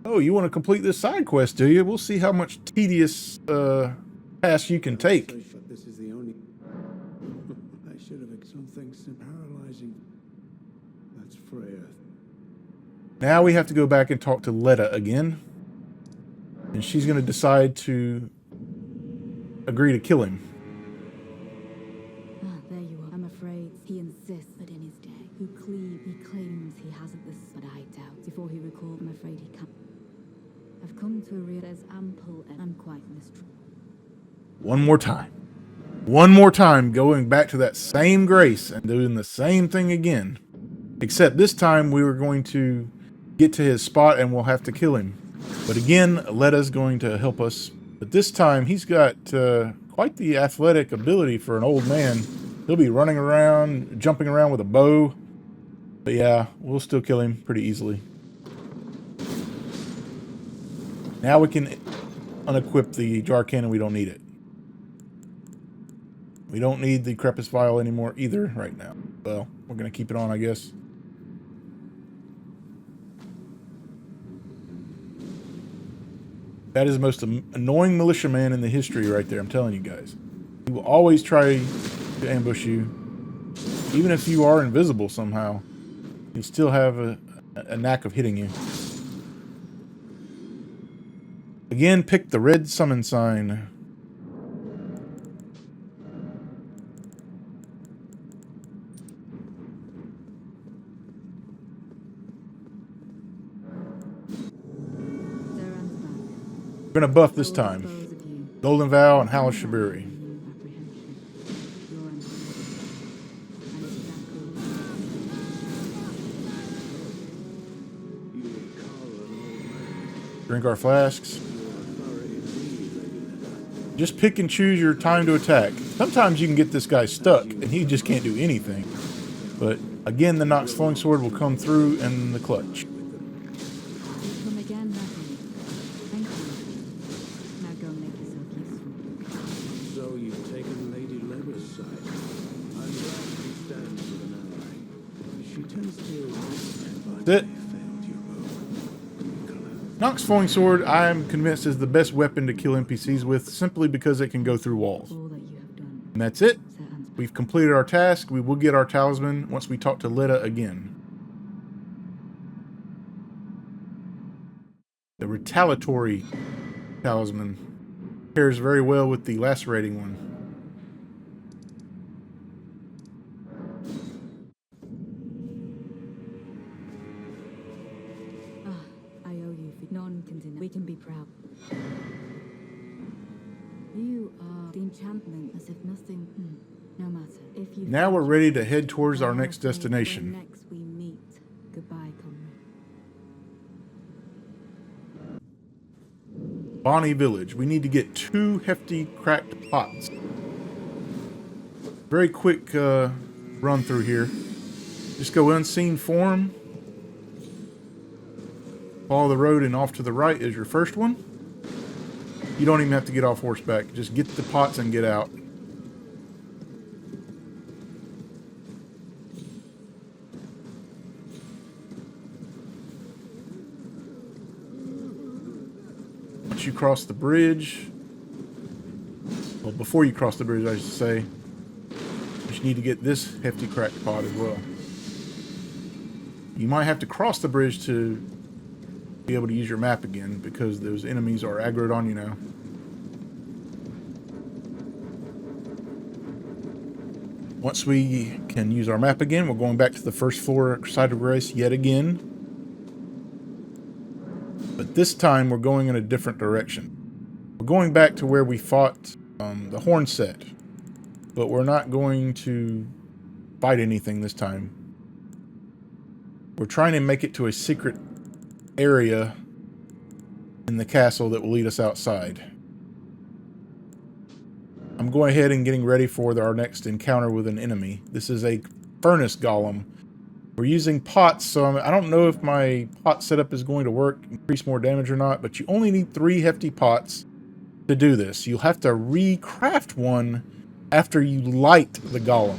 Oh, you want to complete this side quest, do you? We'll see how much tedious task you can take. This is the only. I should have something paralyzing. That's Freyja. Now we have to go back and talk to Letta again. And she's going to decide to agree to kill him. Ah, there you are. I'm afraid he insists that in his day, he claims he hasn't this, but I doubt. Before he recalled, I'm afraid he can't. I've come to realize ample, and I'm quite mistrustful. One more time. One more time going back to that same grace and doing the same thing again. Except this time we were going to get to his spot and we'll have to kill him. But again, Letta's going to help us. But this time he's got quite the athletic ability for an old man. He'll be running around, jumping around with a bow. But yeah, we'll still kill him pretty easily. Now we can unequip the jar cannon. We don't need it. We don't need the Crepus Vial anymore either right now. Well, we're going to keep it on, I guess. That is the most annoying militiaman in the history right there, I'm telling you guys. He will always try to ambush you. Even if you are invisible somehow, he'll still have a knack of hitting you. Again, pick the red summon sign. We're going to buff this time. Golden Vow and Hal Shabiri. Drink our flasks. Just pick and choose your time to attack. Sometimes you can get this guy stuck and he just can't do anything. But again, the Nox Flowing Sword will come through in the clutch. It. Nox Flowing Sword, I am convinced, is the best weapon to kill NPCs with, simply because it can go through walls. And that's it. We've completed our task. We will get our talisman once we talk to Letta again. The Retaliatory talisman pairs very well with the Lacerating one. We can be proud. You are the enchantment, as if nothing. No matter. If you. Now we're ready to head towards our next destination. Next we meet. Goodbye, comrade. Bonnie Village. We need to get 2 Heafty Cracked Pots. Very quick run through here. Just go unseen form. Follow the road and off to the right is your first one. You don't even have to get off horseback. Just get the pots and get out. Once you cross the bridge, well, before you cross the bridge, I should say, you should need to get this Heafty Cracked Pot as well. You might have to cross the bridge to be able to use your map again, because those enemies are aggroed on you now. Once we can use our map again, we're going back to the first floor of Crusade of Grace yet again. But this time we're going in a different direction. We're going back to where we fought the Hornset, but we're not going to fight anything this time. We're trying to make it to a secret area in the castle that will lead us outside. I'm going ahead and getting ready for our next encounter with an enemy. This is a furnace golem. We're using pots, so I don't know if my pot setup is going to work, increase more damage or not, but you only need 3 hefty pots to do this. You'll have to recraft one after you light the golem.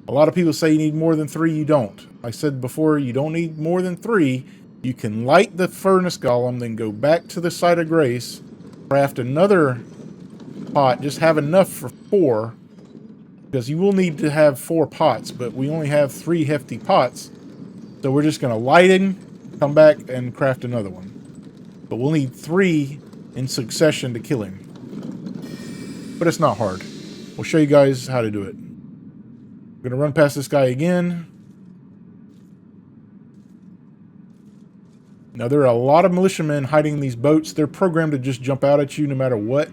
A lot of people say you need more than 3, you don't. I said before, you don't need more than 3. You can light the furnace golem, then go back to the site of grace, craft another pot, just have enough for 4, because you will need to have 4 pots, but we only have 3 hefty pots, so we're just going to light him, come back, and craft another one. But we'll need 3 in succession to kill him. But it's not hard. We'll show you guys how to do it. We're going to run past this guy again. Now, there are a lot of militiamen hiding in these boats. They're programmed to just jump out at you no matter what.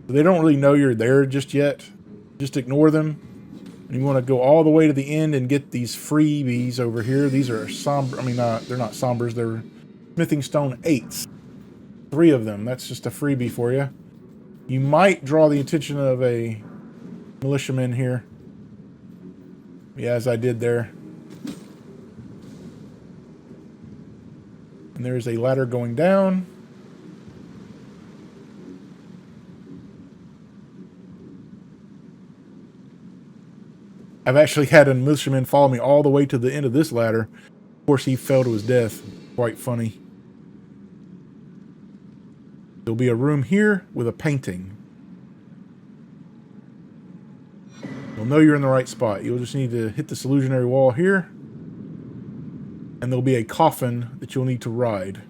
They don't really know you're there just yet. Just ignore them. And you want to go all the way to the end and get these freebies over here. These are somber. I mean, they're not sombers. They're smithing stone 8s. 3 of them. That's just a freebie for you. You might draw the attention of a militiaman here. Yeah, as I did there. And there's a ladder going down. I've actually had a militiaman follow me all the way to the end of this ladder. Of course, he fell to his death. Quite funny. There'll be a room here with a painting. You'll know you're in the right spot. You'll just need to hit this illusionary wall here. And there'll be a coffin that you'll need to ride.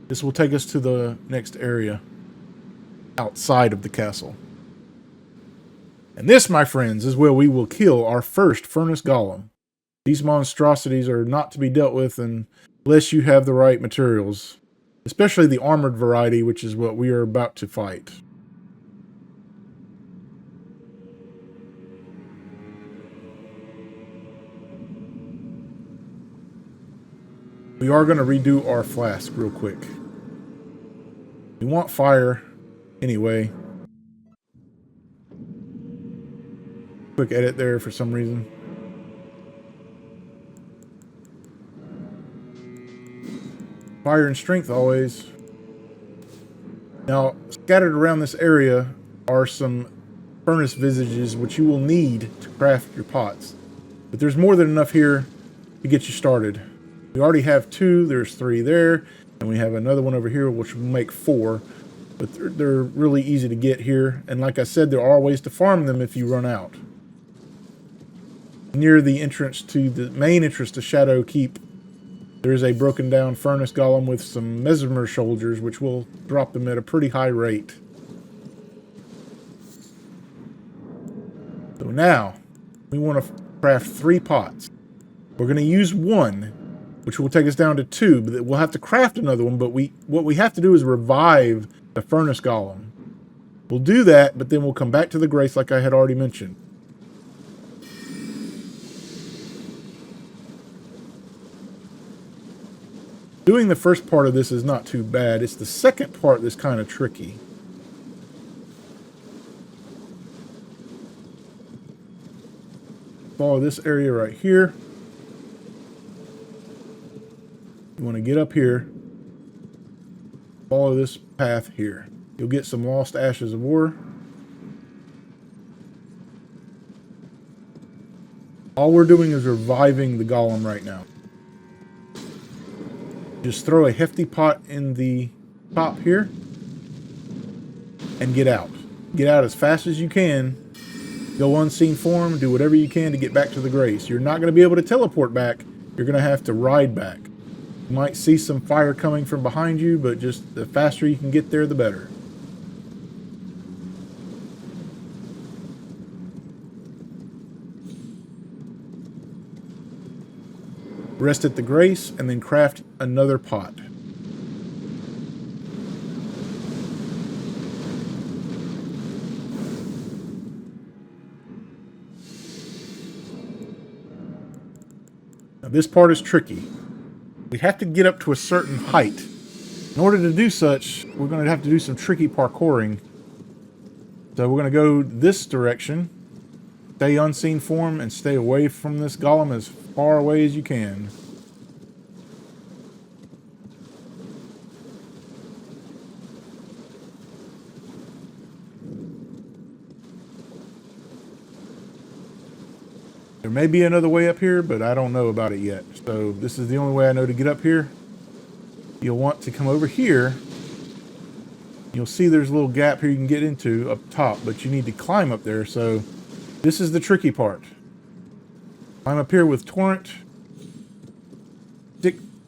This will take us to the next area outside of the castle. And this, my friends, is where we will kill our first furnace golem. These monstrosities are not to be dealt with unless you have the right materials. Especially the armored variety, which is what we are about to fight. We are going to redo our flask real quick. We want fire anyway. Quick edit there for some reason. Fire and strength always. Now, scattered around this area are some furnace visages which you will need to craft your pots. But there's more than enough here to get you started. We already have 2, there's 3 there, and we have another one over here which will make 4. But they're really easy to get here. And like I said, there are ways to farm them if you run out. Near the entrance to the main entrance to Shadow Keep, there is a broken down furnace golem with some mesmer soldiers, which will drop them at a pretty high rate. So now, we want to craft 3 pots. We're going to use 1, which will take us down to 2, but we'll have to craft another one, but what we have to do is revive the furnace golem. We'll do that, but then we'll come back to the grace like I had already mentioned. Doing the first part of this is not too bad. It's the second part that's kind of tricky. Follow this area right here. You want to get up here. Follow this path here. You'll get some lost ashes of ore. All we're doing is reviving the golem right now. Just throw a hefty pot in the top here and get out. Get out as fast as you can. Go unseen form. Do whatever you can to get back to the grace. You're not going to be able to teleport back. You're going to have to ride back. You might see some fire coming from behind you, but just the faster you can get there, the better. Rest at the grace, and then craft another pot. Now this part is tricky. We have to get up to a certain height. In order to do such, we're going to have to do some tricky parkouring. So we're going to go this direction. Stay unseen form and stay away from this golem as far away as you can. There may be another way up here, but I don't know about it yet. So this is the only way I know to get up here. You'll want to come over here. You'll see there's a little gap here you can get into up top, but you need to climb up there. So this is the tricky part. Climb up here with Torrent.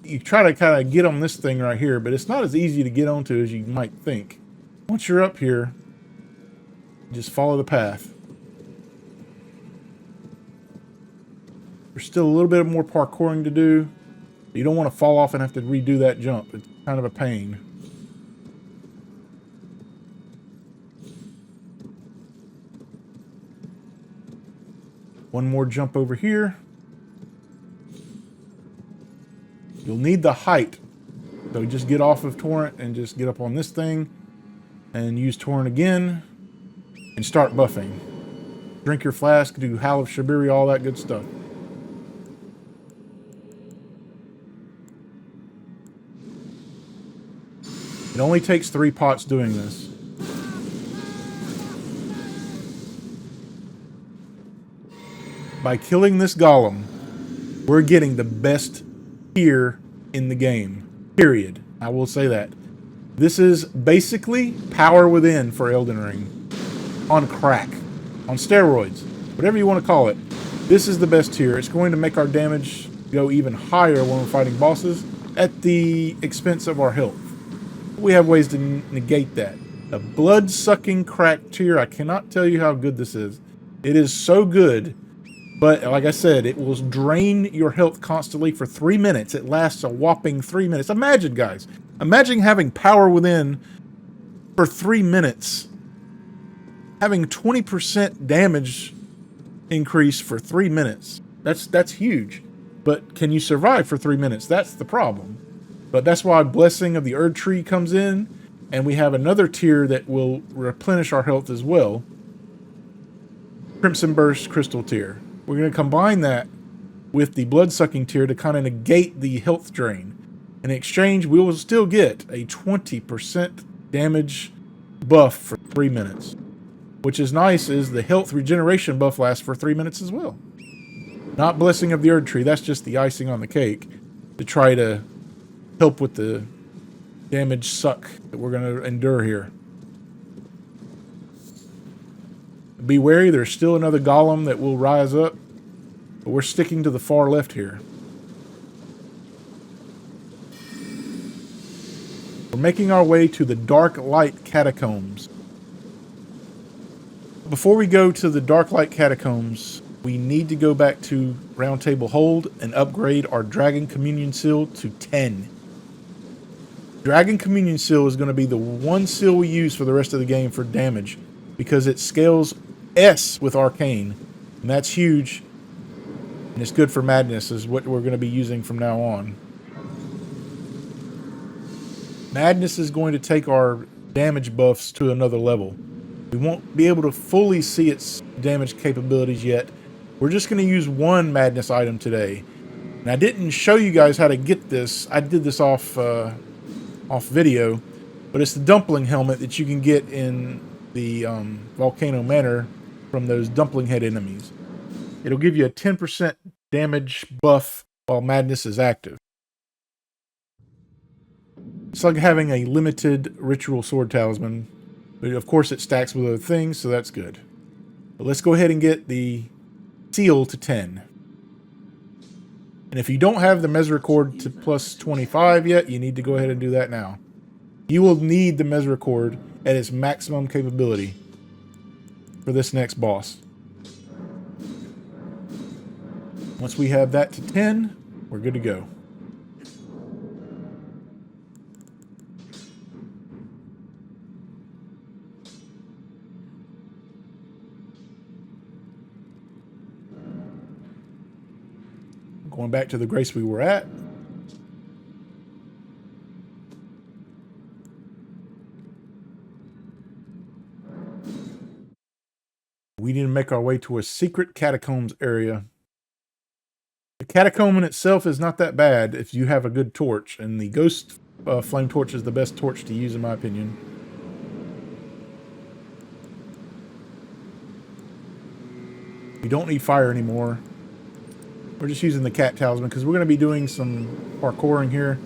You try to kind of get on this thing right here, but it's not as easy to get onto as you might think. Once you're up here, just follow the path. There's still a little bit more parkouring to do. You don't want to fall off and have to redo that jump. It's kind of a pain. One more jump over here. You'll need the height. So just get off of Torrent and just get up on this thing and use Torrent again and start buffing. Drink your flask, do Howl of Shabiri, all that good stuff. It only takes 3 pots doing this. By killing this golem, we're getting the best tier in the game. Period. I will say that. This is basically power within for Elden Ring. On crack. On steroids. Whatever you want to call it. This is the best tier. It's going to make our damage go even higher when we're fighting bosses at the expense of our health. We have ways to negate that. The blood-sucking crack tier, I cannot tell you how good this is. It is so good, but like I said, it will drain your health constantly for 3 minutes. It lasts a whopping 3 minutes. Imagine, guys. Imagine having power within for 3 minutes. Having 20% damage increase for 3 minutes. That's huge. But can you survive for 3 minutes? That's the problem. But that's why Blessing of the Erd Tree comes in, and we have another tier that will replenish our health as well. Crimson Burst Crystal tier. We're going to combine that with the Bloodsucking tier to kind of negate the health drain. In exchange, we will still get a 20% damage buff for 3 minutes. Which is nice, is the health regeneration buff lasts for 3 minutes as well. Not Blessing of the Erd Tree, that's just the icing on the cake to try to help with the damage suck that we're going to endure here. Be wary, there's still another golem that will rise up, but we're sticking to the far left here. We're making our way to the Darklight Catacombs. Before we go to the Darklight Catacombs, we need to go back to Roundtable Hold and upgrade our Dragon Communion Seal to 10. Dragon Communion Seal is going to be the one seal we use for the rest of the game for damage, because it scales S with Arcane, and that's huge, and it's good for Madness, is what we're going to be using from now on. Madness is going to take our damage buffs to another level. We won't be able to fully see its damage capabilities yet. We're just going to use one Madness item today. And I didn't show you guys how to get this. I did this off video, but it's the dumpling helmet that you can get in the Volcano Manor from those dumpling head enemies. It'll give you a 10% damage buff while Madness is active. It's like having a limited ritual sword talisman, but of course it stacks with other things, so that's good. But let's go ahead and get the seal to 10. And if you don't have the Mesericord to plus 25 yet, you need to go ahead and do that now. You will need the Mesericord at its maximum capability for this next boss. Once we have that to 10, we're good to go. Going back to the grace we were at. We need to make our way to a secret catacombs area. The catacomb in itself is not that bad if you have a good torch, and the ghost flame torch is the best torch to use in my opinion. You don't need fire anymore. We're just using the cat talisman because we're going to be doing some parkouring here.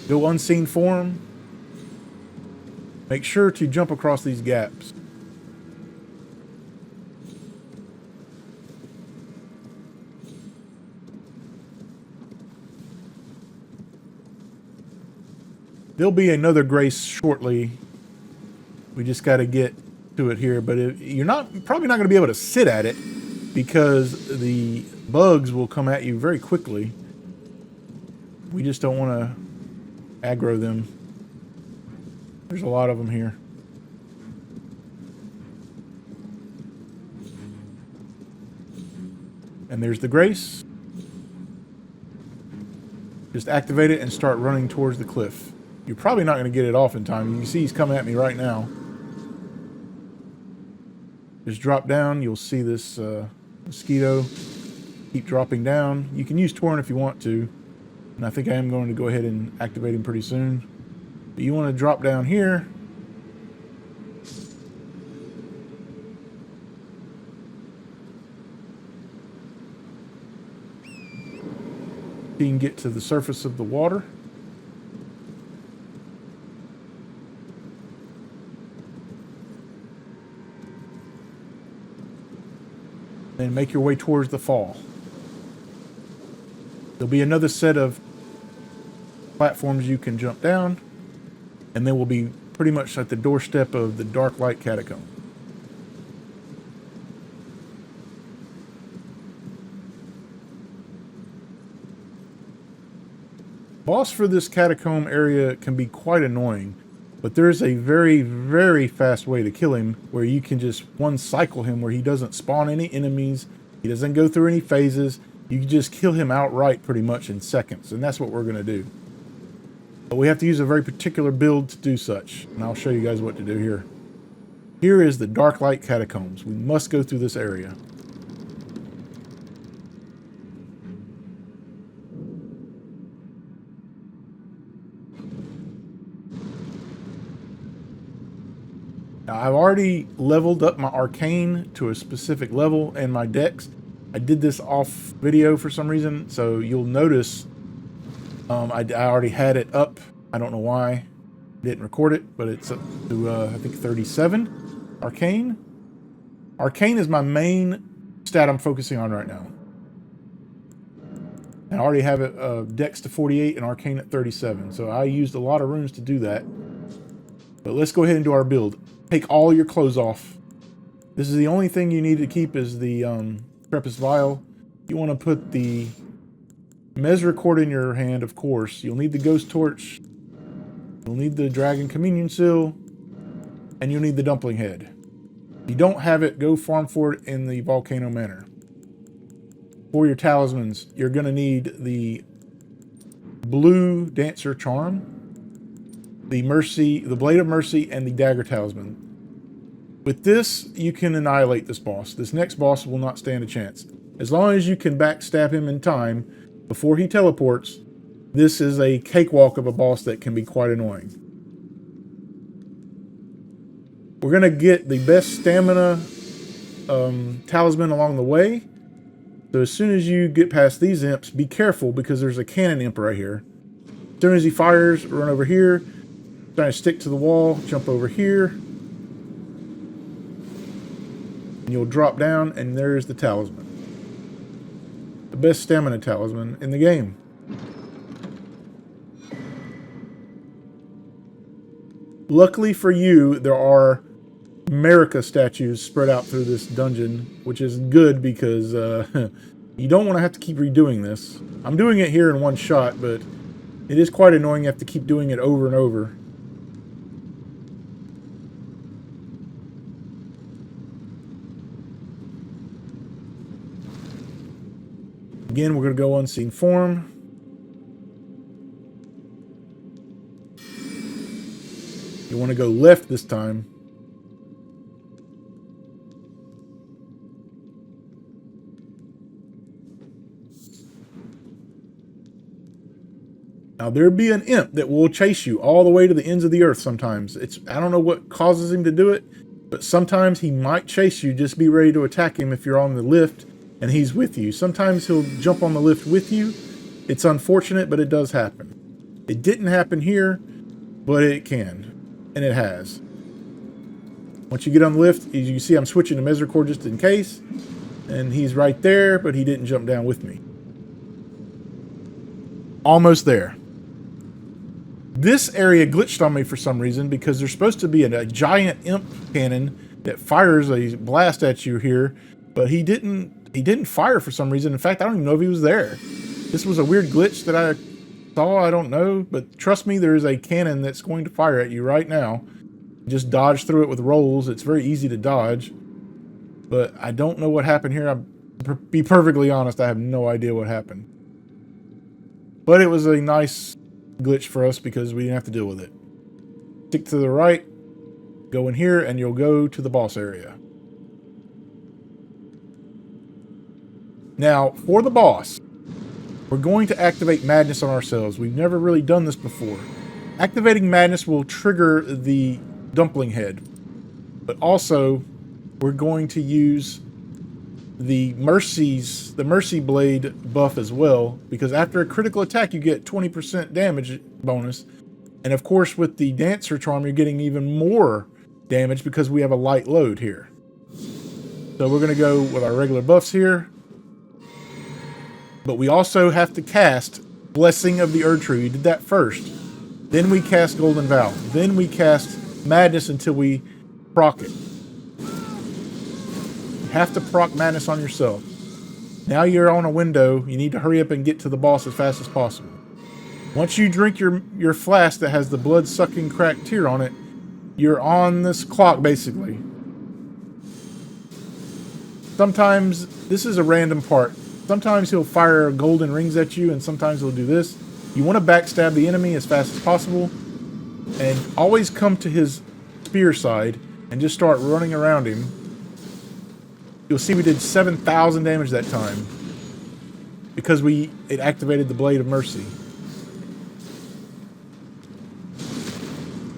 Go unseen form. Make sure to jump across these gaps. There'll be another grace shortly. We just got to get to it here, but you're probably not going to be able to sit at it because the bugs will come at you very quickly. We just don't want to aggro them. There's a lot of them here. And there's the grace. Just activate it and start running towards the cliff. You're probably not going to get it off in time. You can see he's coming at me right now. Just drop down. You'll see this mosquito. Keep dropping down. You can use Torrent if you want to. And I think I am going to go ahead and activate him pretty soon. But you want to drop down here. You can get to the surface of the water. Then make your way towards the fall. There'll be another set of platforms you can jump down, and then we'll be pretty much at the doorstep of the Darklight Catacombs. Boss for this catacomb area can be quite annoying, but there's a very, very fast way to kill him where you can just one cycle him where he doesn't spawn any enemies, he doesn't go through any phases, you can just kill him outright pretty much in seconds, and that's what we're going to do. But we have to use a very particular build to do such, and I'll show you guys what to do here. Here is the Darklight Catacombs. We must go through this area. Now, I've already leveled up my arcane to a specific level and my dex. I did this off video for some reason, so you'll notice I already had it up. I don't know why I didn't record it, but it's up to, I think, 37 arcane. Arcane is my main stat I'm focusing on right now. And I already have it dex to 48 and arcane at 37, so I used a lot of runes to do that. But let's go ahead and do our build. Take all your clothes off. This is the only thing you need to keep is the Crepus Vial. You want to put the Mesricord in your hand, of course. You'll need the Ghost Torch. You'll need the Dragon Communion Seal. And you'll need the Dumpling Head. If you don't have it, go farm for it in the Volcano Manor. For your talismans, you're going to need the Blue Dancer Charm, the Mercy, the Blade of Mercy, and the Dagger Talisman. With this, you can annihilate this boss. This next boss will not stand a chance. As long as you can backstab him in time before he teleports, this is a cakewalk of a boss that can be quite annoying. We're going to get the best stamina talisman along the way. So as soon as you get past these imps, be careful because there's a cannon imp right here. As soon as he fires, run over here. Trying to stick to the wall, jump over here. And you'll drop down, and there's the talisman. The best stamina talisman in the game. Luckily for you, there are America statues spread out through this dungeon, which is good because you don't want to have to keep redoing this. I'm doing it here in one shot, but it is quite annoying. You have to keep doing it over and over. Again, we're going to go unseen form. You want to go left this time. Now, there'd be an imp that will chase you all the way to the ends of the earth sometimes. I don't know what causes him to do it, but sometimes he might chase you. Just be ready to attack him if you're on the lift and he's with you. Sometimes he'll jump on the lift with you. It's unfortunate, but it does happen. It didn't happen here, but it can, and it has. Once you get on the lift, as you can see, I'm switching to Mesricore just in case, and he's right there, but he didn't jump down with me. Almost there. This area glitched on me for some reason because there's supposed to be a giant imp cannon that fires a blast at you here, but he didn't fire for some reason. In fact, I don't even know if he was there. This was a weird glitch that I saw, I don't know, but trust me, there is a cannon that's going to fire at you right now. Just dodge through it with rolls. It's very easy to dodge, but I don't know what happened here. I'll be perfectly honest, I have no idea what happened. But it was a nice glitch for us because we didn't have to deal with it. Stick to the right, go in here, and you'll go to the boss area. Now, for the boss, we're going to activate Madness on ourselves. We've never really done this before. Activating Madness will trigger the Dumpling Head, but also we're going to use the Mercy Blade buff as well, because after a critical attack you get 20% damage bonus, and of course with the Dancer Charm you're getting even more damage because we have a light load here. So we're going to go with our regular buffs here, but we also have to cast Blessing of the Erdtree. We did that first, then we cast Golden Vow, then we cast Madness until we proc it. Have to proc Madness on yourself. Now you're on a window. You need to hurry up and get to the boss as fast as possible. Once you drink your flask that has the Bloodsucking Cracked Tear on it, you're on this clock basically. Sometimes, this is a random part. Sometimes he'll fire golden rings at you and sometimes he'll do this. You want to backstab the enemy as fast as possible and always come to his spear side and just start running around him. You'll see we did 7,000 damage that time because it activated the Blade of Mercy.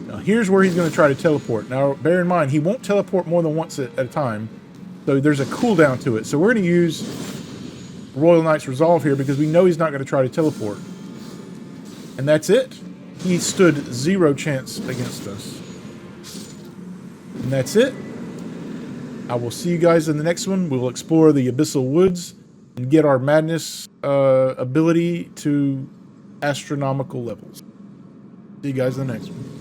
Now here's where he's going to try to teleport. Now bear in mind, he won't teleport more than once at a time, so there's a cooldown to it. So we're going to use Royal Knight's Resolve here because we know he's not going to try to teleport. And that's it. He stood 0 chance against us. And that's it. I will see you guys in the next one. We will explore the Abyssal Woods and get our Madness ability to astronomical levels. See you guys in the next one.